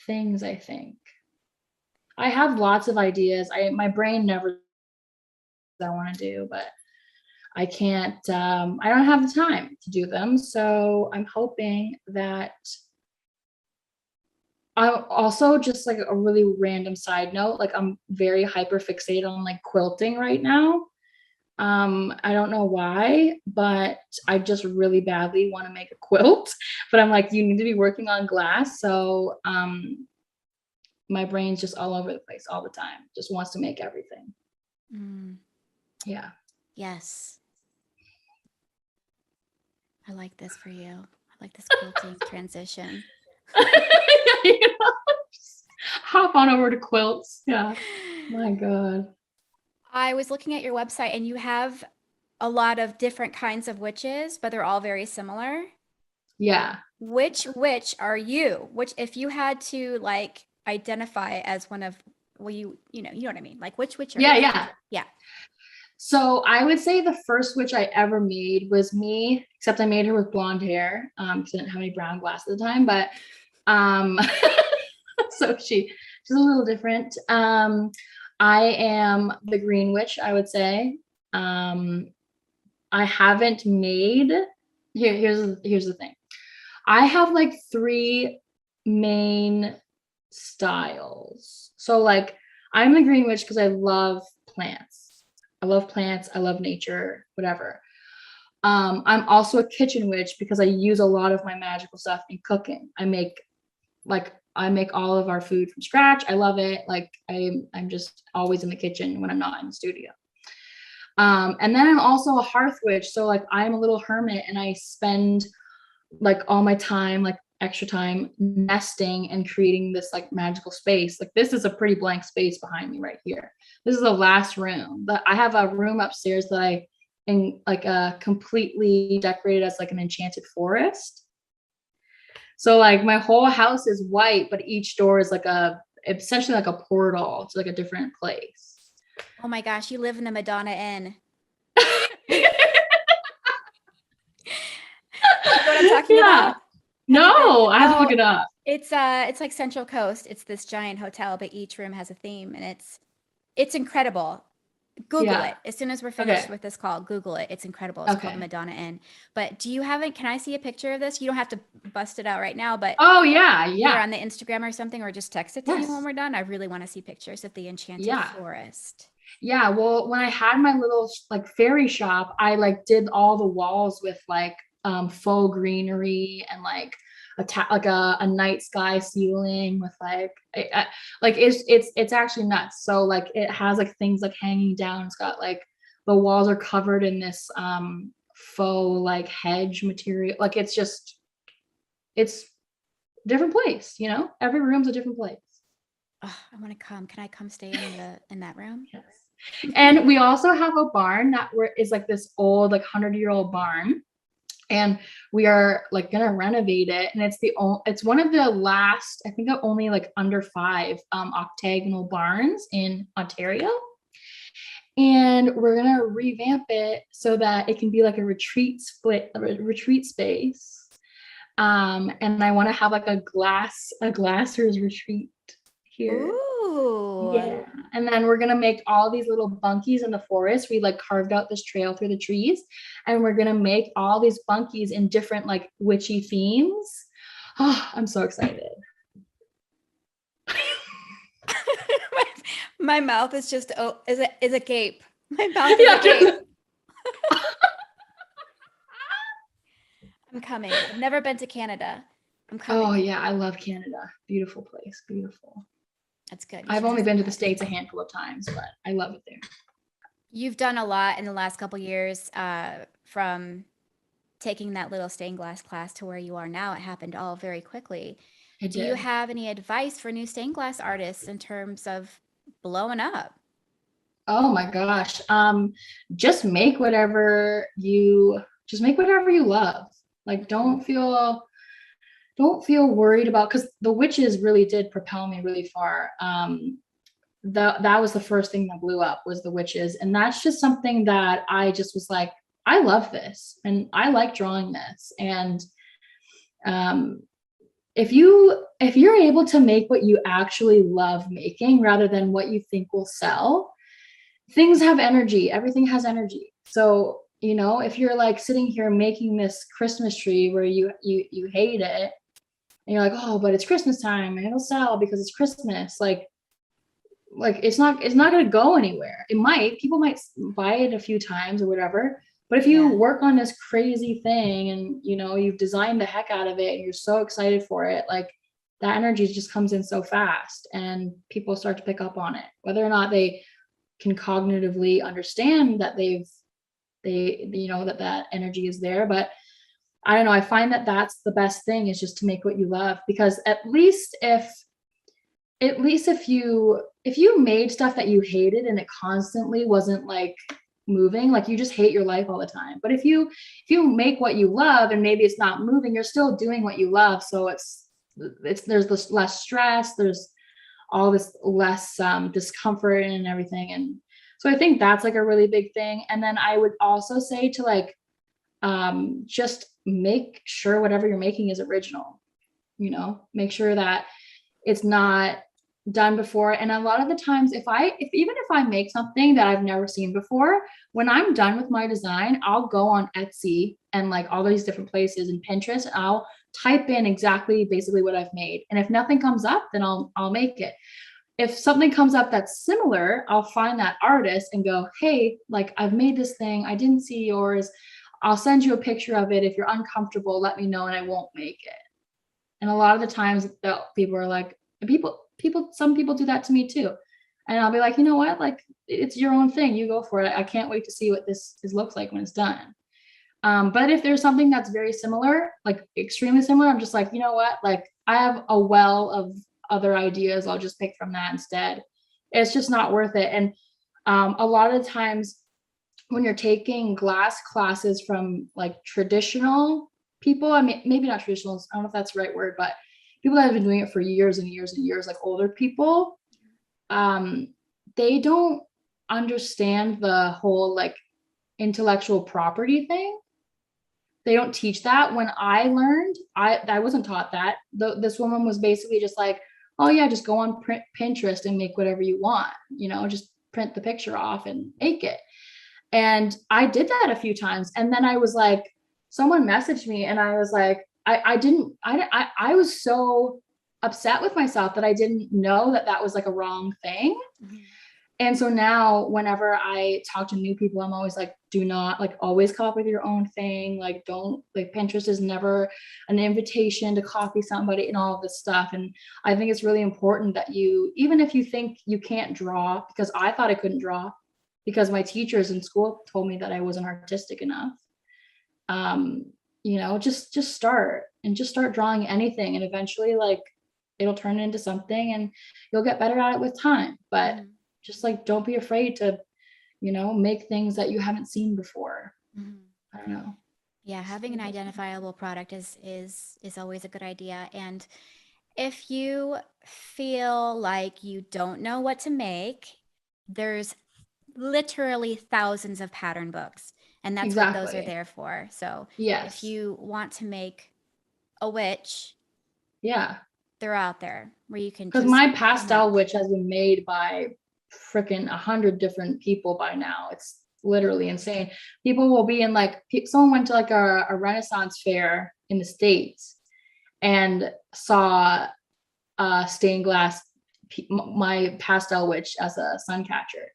things. I think I have lots of ideas. My brain never I want to do, but I can't, I don't have the time to do them. So I'm hoping that I'm also, just like a really random side note, like I'm very hyper fixated on like quilting right now. I don't know why, but I just really badly want to make a quilt, but I'm like, you need to be working on glass. So my brain's just all over the place all the time, just wants to make everything. Yeah. Yes. I like this for you. I like this quilting transition. You know, hop on over to quilts. Yeah. My God. I was looking at your website and you have a lot of different kinds of witches, but they're all very similar. Yeah. Which witch are you? Which, if you had to like identify as one of, well, you know what I mean? Like, which witch are you? Yeah. Yeah. So I would say the first witch I ever made was me, except I made her with blonde hair because I didn't have any brown glasses at the time. But so she's a little different. I am the green witch, I would say. I haven't made here's the thing. I have like 3 main styles. So like I'm the green witch because I love plants. I love nature, whatever. I'm also a kitchen witch because I use a lot of my magical stuff in cooking. I make all of our food from scratch. I love it. Like I'm just always in the kitchen when I'm not in the studio. And then I'm also a hearth witch. So like I'm a little hermit and I spend like all my time, like extra time nesting and creating this like magical space. Like this is a pretty blank space behind me right here. This is the last room, but I have a room upstairs that I completely decorated as like an enchanted forest. So like my whole house is white, but each door is like essentially like a portal to like a different place. Oh my gosh, you live in the Madonna Inn. You know what I'm talking about? No, I have to look it up. It's like Central Coast. It's this giant hotel, but each room has a theme, and it's incredible. Google it. As soon as we're finished with this call, Google it. It's incredible. It's called the Madonna Inn. But can I see a picture of this? You don't have to bust it out right now, but either on the Instagram or something, or just text it to me when we're done. I really want to see pictures of the enchanted forest. Yeah, well, when I had my little like fairy shop, I like did all the walls with like faux greenery and like a night sky ceiling with like it's actually nuts. So like it has like things like hanging down. It's got like the walls are covered in this faux like hedge material. Like it's a different place, you know? Every room's a different place. Oh, I want to come. Can I come stay in that room? Yes. And we also have a barn that is like this old like 100-year-old barn, and we are like gonna renovate it. And it's one of the last, I think, only like under 5 octagonal barns in Ontario. And we're gonna revamp it so that it can be like a retreat space. And I want to have like a glasser's retreat here. Ooh. Yeah. And then we're gonna make all these little bunkies in the forest. We like carved out this trail through the trees, and we're gonna make all these bunkies in different like witchy themes. Oh, I'm so excited. My mouth is just is a gape. My mouth is a gape. I'm coming. I've never been to Canada. I'm coming. Oh yeah, I love Canada. Beautiful place. Beautiful. That's good. I've only been to the States a handful of times, but I love it there. You've done a lot in the last couple of years, from taking that little stained glass class to where you are now. It happened all very quickly. Do you have any advice for new stained glass artists in terms of blowing up? Oh my gosh. Just make whatever you love. Like don't feel worried about, because the witches really did propel me really far. That was the first thing that blew up, was the witches. And that's just something that I just was like, I love this and I like drawing this. And if you're able to make what you actually love making rather than what you think will sell, things have energy. Everything has energy. So, you know, if you're like sitting here making this Christmas tree where you hate it, and you're like, oh, but it's Christmas time and it'll sell because it's Christmas. Like it's not going to go anywhere. People might buy it a few times or whatever. But if you work on this crazy thing and, you know, you've designed the heck out of it and you're so excited for it, like that energy just comes in so fast and people start to pick up on it, whether or not they can cognitively understand that that energy is there. But I don't know. I find that that's the best thing, is just to make what you love, because if you made stuff that you hated and it constantly wasn't like moving, like you just hate your life all the time. But if you make what you love and maybe it's not moving, you're still doing what you love. So there's this less stress, there's all this less discomfort and everything. And so I think that's like a really big thing. And then I would also say to like just make sure whatever you're making is original, make sure that it's not done before. And a lot of the times, if even if I make something that I've never seen before, when I'm done with my design, I'll go on Etsy and like all these different places and Pinterest, and I'll type in exactly basically what I've made. And if nothing comes up, then I'll make it. If something comes up that's similar, I'll find that artist and go, hey, like I've made this thing, I didn't see yours. I'll send you a picture of it. If you're uncomfortable, let me know and I won't make it. And a lot of the times people are like, some people do that to me too. And I'll be like, you know what? Like, it's your own thing. You go for it. I can't wait to see what this looks like when it's done. But if there's something that's very similar, like extremely similar, I'm just like, you know what? Like, I have a well of other ideas. I'll just pick from that instead. It's just not worth it. And a lot of the times when you're taking glass classes from like traditional people, I mean, maybe not traditional, I don't know if that's the right word, but people that have been doing it for years and years and years, like older people, they don't understand the whole like intellectual property thing. They don't teach that. When I learned, I wasn't taught that. This woman was basically just like, oh yeah, just go on Pinterest and make whatever you want, just print the picture off and make it. And I did that a few times. And then I was like, someone messaged me and I was like, I was so upset with myself that I didn't know that was like a wrong thing. Mm-hmm. And so now whenever I talk to new people, I'm always like, do not like always come up with your own thing. Like, don't like, Pinterest is never an invitation to copy somebody and all of this stuff. And I think it's really important that even if you think you can't draw, because I thought I couldn't draw because my teachers in school told me that I wasn't artistic enough. Just start drawing anything, and eventually like it'll turn into something and you'll get better at it with time. But just like, don't be afraid to, make things that you haven't seen before. I don't know. Yeah. Having an identifiable product is always a good idea. And if you feel like you don't know what to make, there's literally thousands of pattern books, and that's exactly what those are there for. So yes, if you want to make a witch, yeah, they're out there where you can, because my pastel witch has been made by freaking 100 different people by now. It's literally insane. People will be in like, someone went to like a Renaissance fair in the States and saw stained glass, my pastel witch as a sun catcher,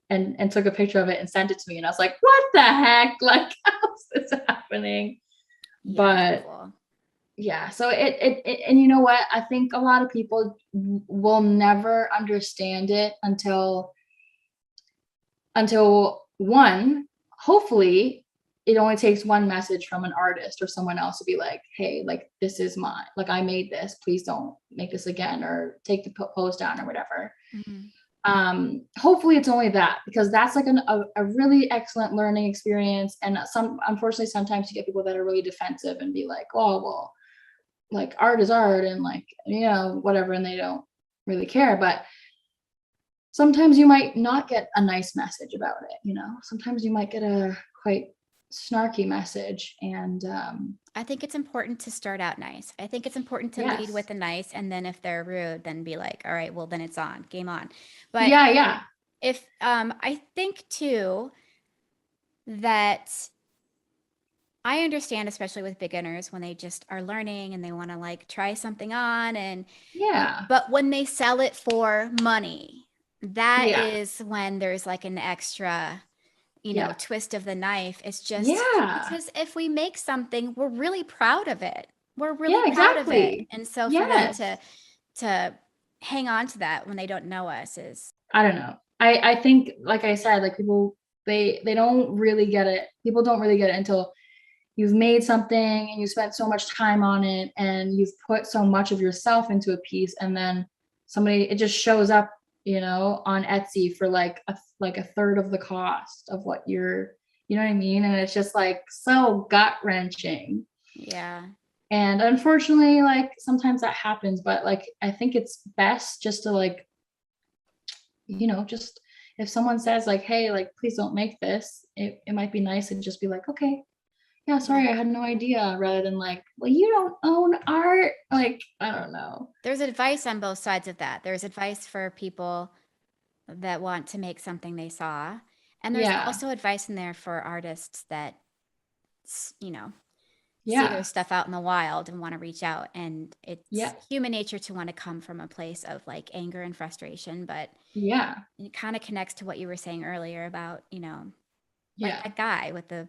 and took a picture of it and sent it to me. And I was like, what the heck? Like, how's this happening? Yeah, but cool. Yeah, so and you know what? I think a lot of people will never understand it until one, hopefully it only takes one message from an artist or someone else to be like, hey, like, this is mine. Like, I made this. Please don't make this again, or take the post down or whatever. Mm-hmm. Hopefully it's only that, because that's like a really excellent learning experience. And unfortunately, sometimes you get people that are really defensive and be like, oh, well, like, art is art, and like, whatever, and they don't really care. But sometimes you might not get a nice message about it. Sometimes you might get a quite snarky message. And I think it's important to start out nice. I think it's important to lead with a nice, and then if they're rude, then be like, all right, well, then it's on, game on. But yeah, if I think too that I understand, especially with beginners, when they just are learning and they want to like try something on, and but when they sell it for money, that is when there's like an extra twist of the knife. It's just because if we make something, we're really proud of it. We're really proud of it. And so for them to hang on to that when they don't know us is, I don't know. I think, like I said, like, people, they don't really get it. People don't really get it until you've made something and you spent so much time on it and you've put so much of yourself into a piece, and then it just shows up, on Etsy for like a third of the cost of what you know what I mean? And it's just like so gut wrenching. Yeah. And unfortunately, like sometimes that happens, but like I think it's best just to like, just if someone says like, hey, like please don't make this, it might be nice to just be like, okay, yeah, sorry, I had no idea, rather than like, well, you don't own art. Like, I don't know. There's advice on both sides of that. There's advice for people that want to make something they saw. And there's Yeah. also advice in there for artists that, you know, see their Yeah. stuff out in the wild and want to reach out. And it's Yeah. human nature to want to come from a place of like anger and frustration, but Yeah. it kind of connects to what you were saying earlier about, like Yeah. that guy with the,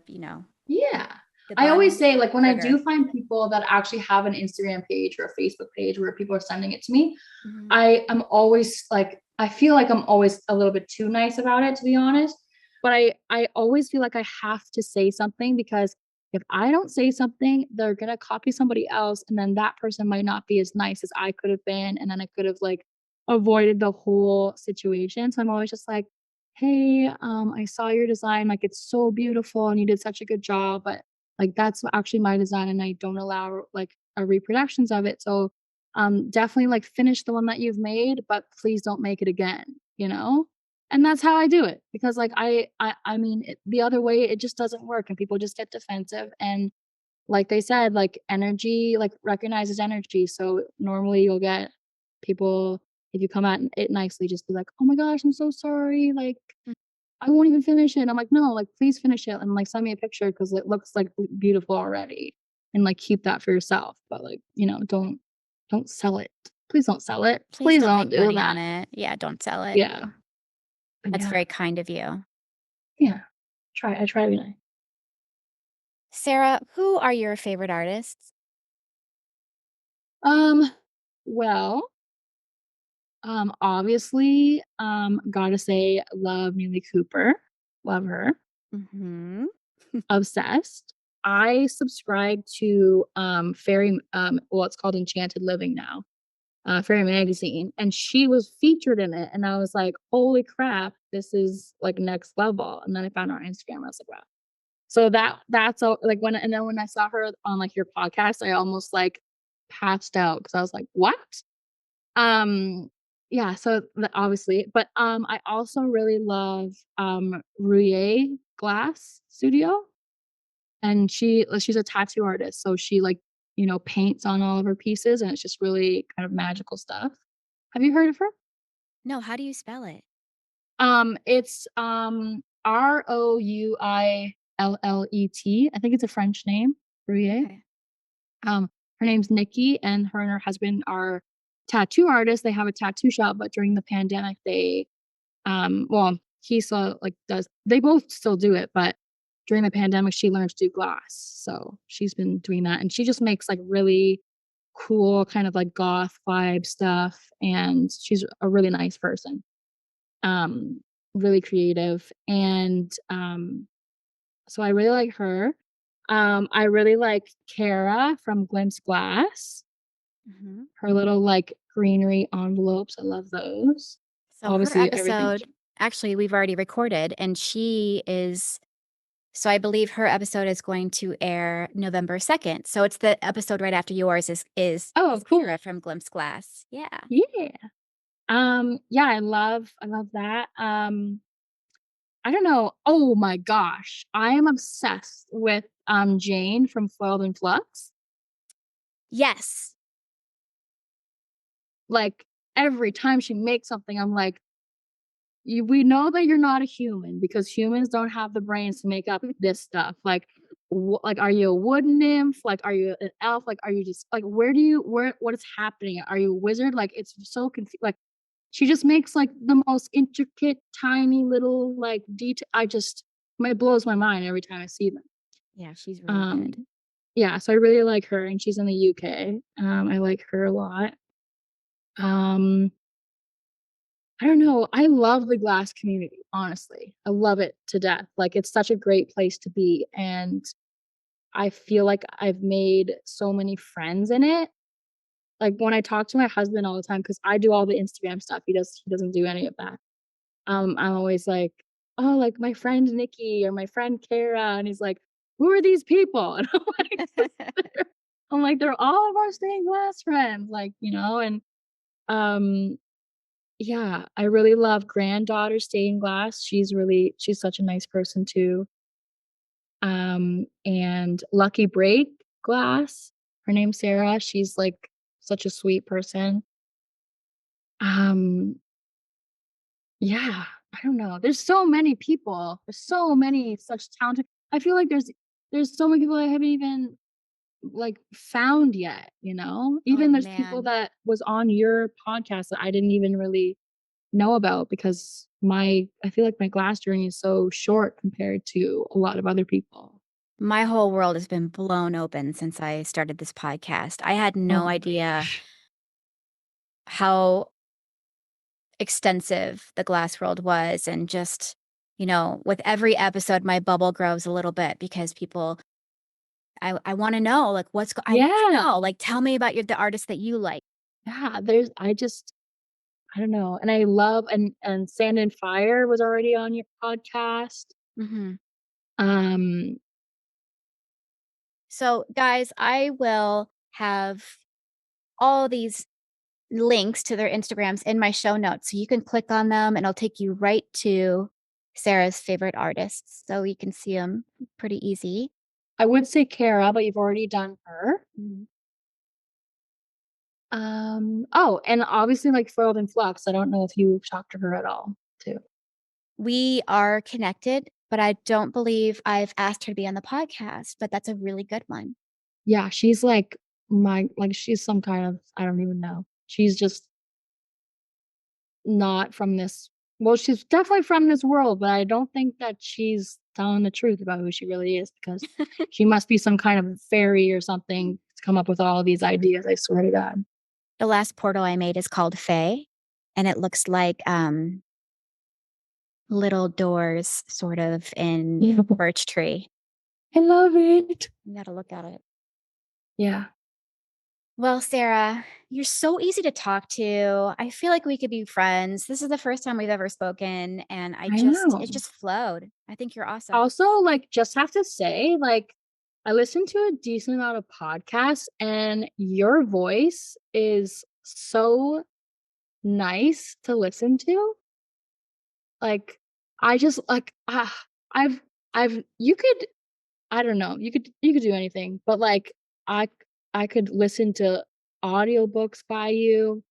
Yeah. the I always gun say, like, when I trigger. do find people that actually have an Instagram page or a Facebook page where people are sending it to me, Mhm. I am always like, I feel like I'm always a little bit too nice about it, to be honest. But I always feel like I have to say something, because if I don't say something, they're gonna copy somebody else, and then that person might not be as nice as I could have been, and then I could have like avoided the whole situation. So I'm always just like, hey, I saw your design, like it's so beautiful and you did such a good job, but like that's actually my design and I don't allow like a reproductions of it. So definitely like finish the one that you've made, but please don't make it again, you know? And that's how I do it, because like I mean the other way it just doesn't work and people just get defensive, and like they said, like energy like recognizes energy. So normally you'll get people, if you come at it nicely, just be like, "Oh my gosh, I'm so sorry. Like Mm. I won't even finish it." I'm like, "No, like please finish it and like send me a picture because it looks like beautiful already." And like keep that for yourself. But like, don't sell it. Please don't sell it. Please Please don't don't make do money that. on it. Yeah, don't sell it. Yeah. But That's yeah. very kind of you. Yeah. I try to be nice. Sarah, who are your favorite artists? Um, well, obviously, gotta say, love Neely Cooper. Love her. Mhm. Obsessed. I subscribe to Fairy well, it's called Enchanted Living now, Fairy Magazine, and she was featured in it, and I was like, holy crap, this is like next level. And then I found her on Instagram. I was like, wow. So that's all like when I saw her on like your podcast, I almost like passed out because I was like, what? Um, yeah, so obviously, but I also really love Rouye Glass Studio, and she's a tattoo artist, so she like, paints on all of her pieces, and it's just really kind of magical stuff. Have you heard of her? No, how do you spell it? It's Rouillet. I think it's a French name, Rouye. Okay. Um, her name's Nikki, and her husband are tattoo artists. They have a tattoo shop, but during the pandemic, well, he still like does. They both still do it, but during the pandemic, she learned to do glass, so she's been doing that, and she just makes like really cool kind of like goth vibe stuff, and she's a really nice person. Um, really creative, and so I really like her. I really like Kara from Glimpse Glass. Mhm. Her little, like, greenery envelopes, I love those. So her Obviously, everything episode, actually, we've already recorded, and so I believe her episode is going to air November 2nd. So it's the episode right after yours is Oh, cool. Kara from Glimpse Glass. Yeah. Yeah. Yeah, I love that. I don't know. Oh my gosh, I am obsessed with, Jane from Foiled in Flux. Yes. Like, every time she makes something, I'm like, we know that you're not a human because humans don't have the brains to make up this stuff. Like, like, are you a wood nymph? Like, are you an elf? Like, are you just like, what is happening? Are you a wizard? Like, it's so confusing. Like, she just makes like the most intricate, tiny little like detail. It blows my mind every time I see them. Yeah, she's really good. Um, yeah, so I really like her, and she's in the UK. I like her a lot. Um, I don't know. I love the glass community, honestly. I love it to death. Like, it's such a great place to be, and I feel like I've made so many friends in it. Like when I talk to my husband all the time, because I do all the Instagram stuff, he doesn't do any of that. I'm always like, oh, like my friend Nikki or my friend Kara, and he's like, who are these people? And I'm like, they're all of our stained glass friends, like, and um, yeah, I really love granddaughter stained glass. She's such a nice person too. And Lucky Break glass. Her name's Sarah. She's like such a sweet person. Um, yeah, I don't know. There's so many people. There's so many such talented. I feel like there's so many people I haven't even like found yet, Oh Even there's people man. that was on your podcast that I didn't even really know about because I feel like my glass journey is so short compared to a lot of other people. My whole world has been blown open since I started this podcast. I had Oh no my idea gosh. how extensive the glass world was. And just, with every episode, my bubble grows a little bit because I want to know, like, I want to Yeah. know, like, tell me about the artists that you like. Yeah, I don't know. And I love and Sand and Fire was already on your podcast. Hmm. Um, So, guys, I will have all these links to their Instagrams in my show notes. So you can click on them and it'll take you right to Sarah's favorite artists. So you can see them pretty easy. I would say Kara, but you've already done her. Mhm. Oh, and obviously like Foiled in Flux. I don't know if you've talked to her at all too. We are connected, but I don't believe I've asked her to be on the podcast, but that's a really good one. Yeah, she's she's some kind of, I don't even know. She's just not from this. Well, she's definitely from this world, but I don't think that she's telling the truth about who she really is because she must be some kind of fairy or something to come up with all these ideas. I swear to God. The last portal I made is called Fae, and it looks like little doors sort of in Yeah. a birch tree. I love it. You gotta look at it. Yeah, Well, Sarah, you're so easy to talk to. I feel like we could be friends. This is the first time we've ever spoken, and I know. it just flowed. I think you're awesome. Also, like, just have to say, like, I listen to a decent amount of podcasts, and your voice is so nice to listen to. Like, I just like I've you could I don't know, you could do anything, but like I I could listen to audiobooks by you.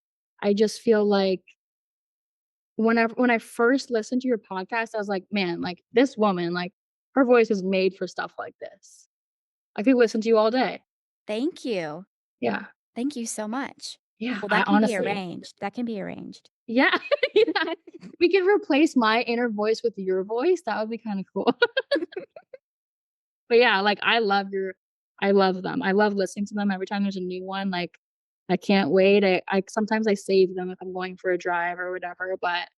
I just feel like when I first listened to your podcast, I was like, man, like this woman, like her voice is made for stuff like this. I could listen to you all day. Thank you. Yeah. Thank you so much. Yeah. Well, I that can be honestly. arranged. That can be arranged. Yeah. Yeah. We could replace my inner voice with your voice. That would be kind of cool. But yeah, like I love them. I love listening to them every time there's a new one. Like I can't wait. I sometimes I save them if I'm going for a drive or whatever. But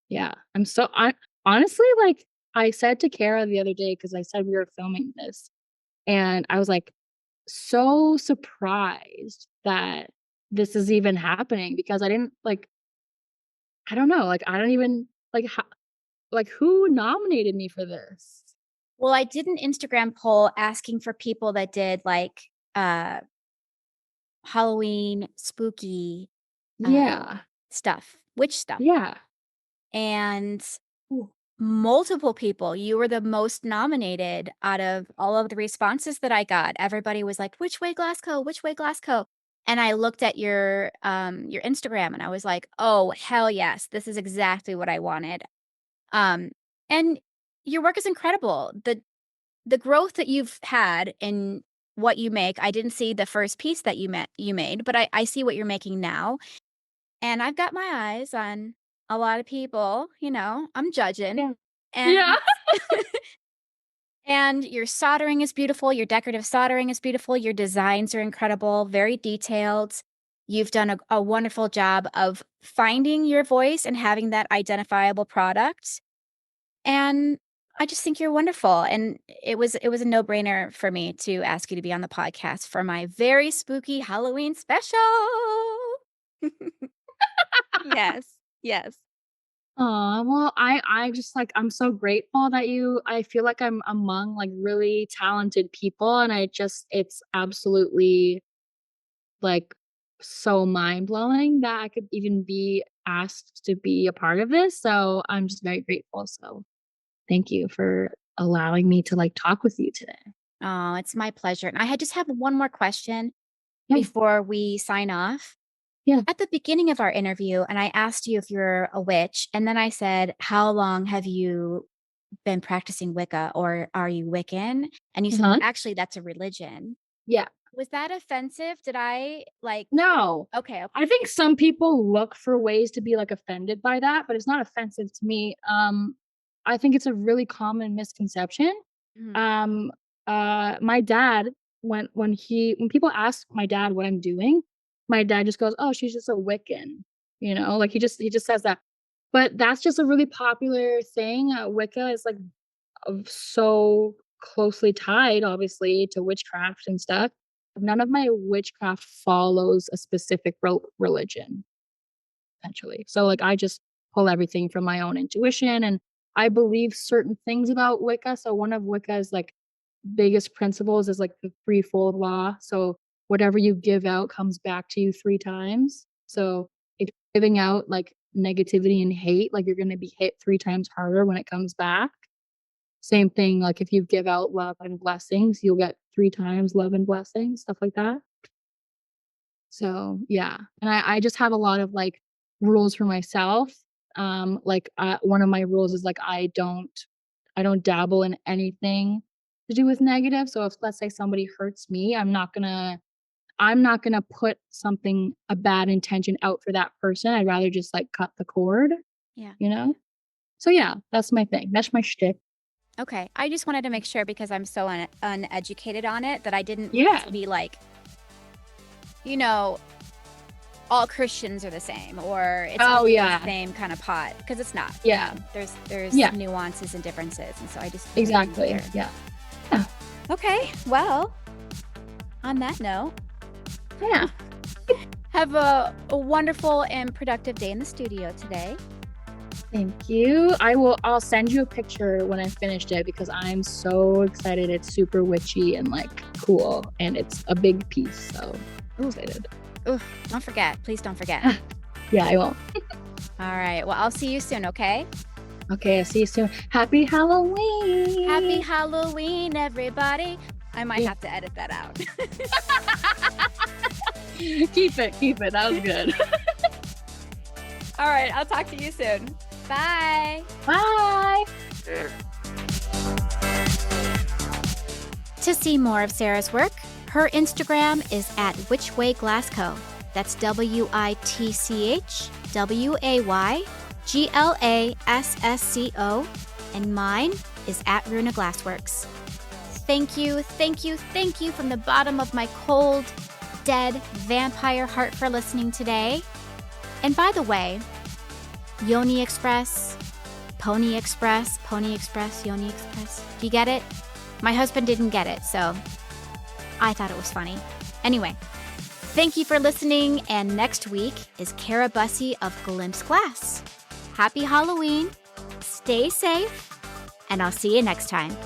yeah, I honestly like I said to Kara the other day because I said we were filming this, and I was like so surprised that this is even happening because I didn't like I don't know, like I don't even like who nominated me for this? Well, I did an Instagram poll asking for people that did like uh Halloween spooky uh Yeah. witch stuff. Yeah. And multiple people, you were the most nominated out of all of the responses that I got. Everybody was like, "Which way Glasgow? Which way Glasgow?" And I looked at your Instagram and I was like, "Oh, hell yes. This is exactly what I wanted." Um and your work is incredible. The growth that you've had in what you make. I didn't see the first piece that you made, but I see what you're making now. And I've got my eyes on a lot of people, I'm judging. Yeah. And Yeah. and your soldering is beautiful, your decorative soldering is beautiful, your designs are incredible, very detailed. You've done a wonderful job of finding your voice and having that identifiable product. And I just think you're wonderful, and it was a no-brainer for me to ask you to be on the podcast for my very spooky Halloween special. Yes, yes. Well, I just like I'm so grateful that I feel like I'm among like really talented people and it's absolutely like so mind-blowing that I could even be asked to be a part of this. So I'm just very grateful. So thank you for allowing me to like talk with you today. Oh, it's my pleasure, and I had just have one more question Yeah. before we sign off. Yeah. At the beginning of our interview, and I asked you if you're a witch, and then I said, "How long have you been practicing Wicca, or are you Wiccan?" And you said, Uh-huh. "Actually, that's a religion." Yeah. Was that offensive? Did I, like No. okay, I think some people look for ways to be like offended by that, but it's not offensive to me. I think it's a really common misconception. mhm, Um, my dad, when people ask my dad what I'm doing, my dad just goes, "Oh, she's just a Wiccan," like he just says that. But that's just a really popular thing. Wicca is like so closely tied, obviously, to witchcraft and stuff. None of my witchcraft follows a specific religion, essentially. So, like, I just pull everything from my own intuition, and I believe certain things about Wicca. So, one of Wicca's like biggest principles is like the threefold law. So, whatever you give out comes back to you three times. So, if you're giving out like negativity and hate, like you're going to be hit three times harder when it comes back. Same thing, like, if you give out love and blessings, you'll get 3 times love and blessings, stuff like that. So, yeah, and I just have a lot of, like, rules for myself. One of my rules is, like, I don't dabble in anything to do with negative, so if, let's say, somebody hurts me, I'm not gonna put a bad intention out for that person, I'd rather just, like, cut the cord, yeah. you know? So, yeah, that's my thing, that's my shtick. Okay, I just wanted to make sure because I'm so uneducated on it that I didn't want Yeah. to be like, you know, all Christians are the same or it's Oh, all in the yeah. same kind of pot because it's not. Yeah. There's Yeah. nuances and differences, and so I just wanted to be Exactly, clear. yeah. Yeah, Okay, well, on that note, yeah. have a wonderful and productive day in the studio today. Thank you. I'll send you a picture when I finished it because I'm so excited. It's super witchy and, like, cool, and it's a big piece, so I'm excited. Ooh, don't forget. Please don't forget. Yeah, I won't. All right, well, I'll see you soon, okay? Okay, I'll see you soon. Happy Halloween! Happy Halloween, everybody. I might Yeah. have to edit that out. Keep it. That was good. All right, I'll talk to you soon. Bye. Bye! To see more of Sarah's work, her Instagram is at WhitchWayGlasco. That's WhitchWayGlassco, and mine is at Runa Glassworks. Thank you from the bottom of my cold, dead vampire heart for listening today. And by the way, Yoni Express, Pony Express, Yoni Express. Do you get it? My husband didn't get it, so I thought it was funny. Anyway, thank you for listening, and next week is Cara Bussey of Glimpse Glass. Happy Halloween, stay safe, and I'll see you next time.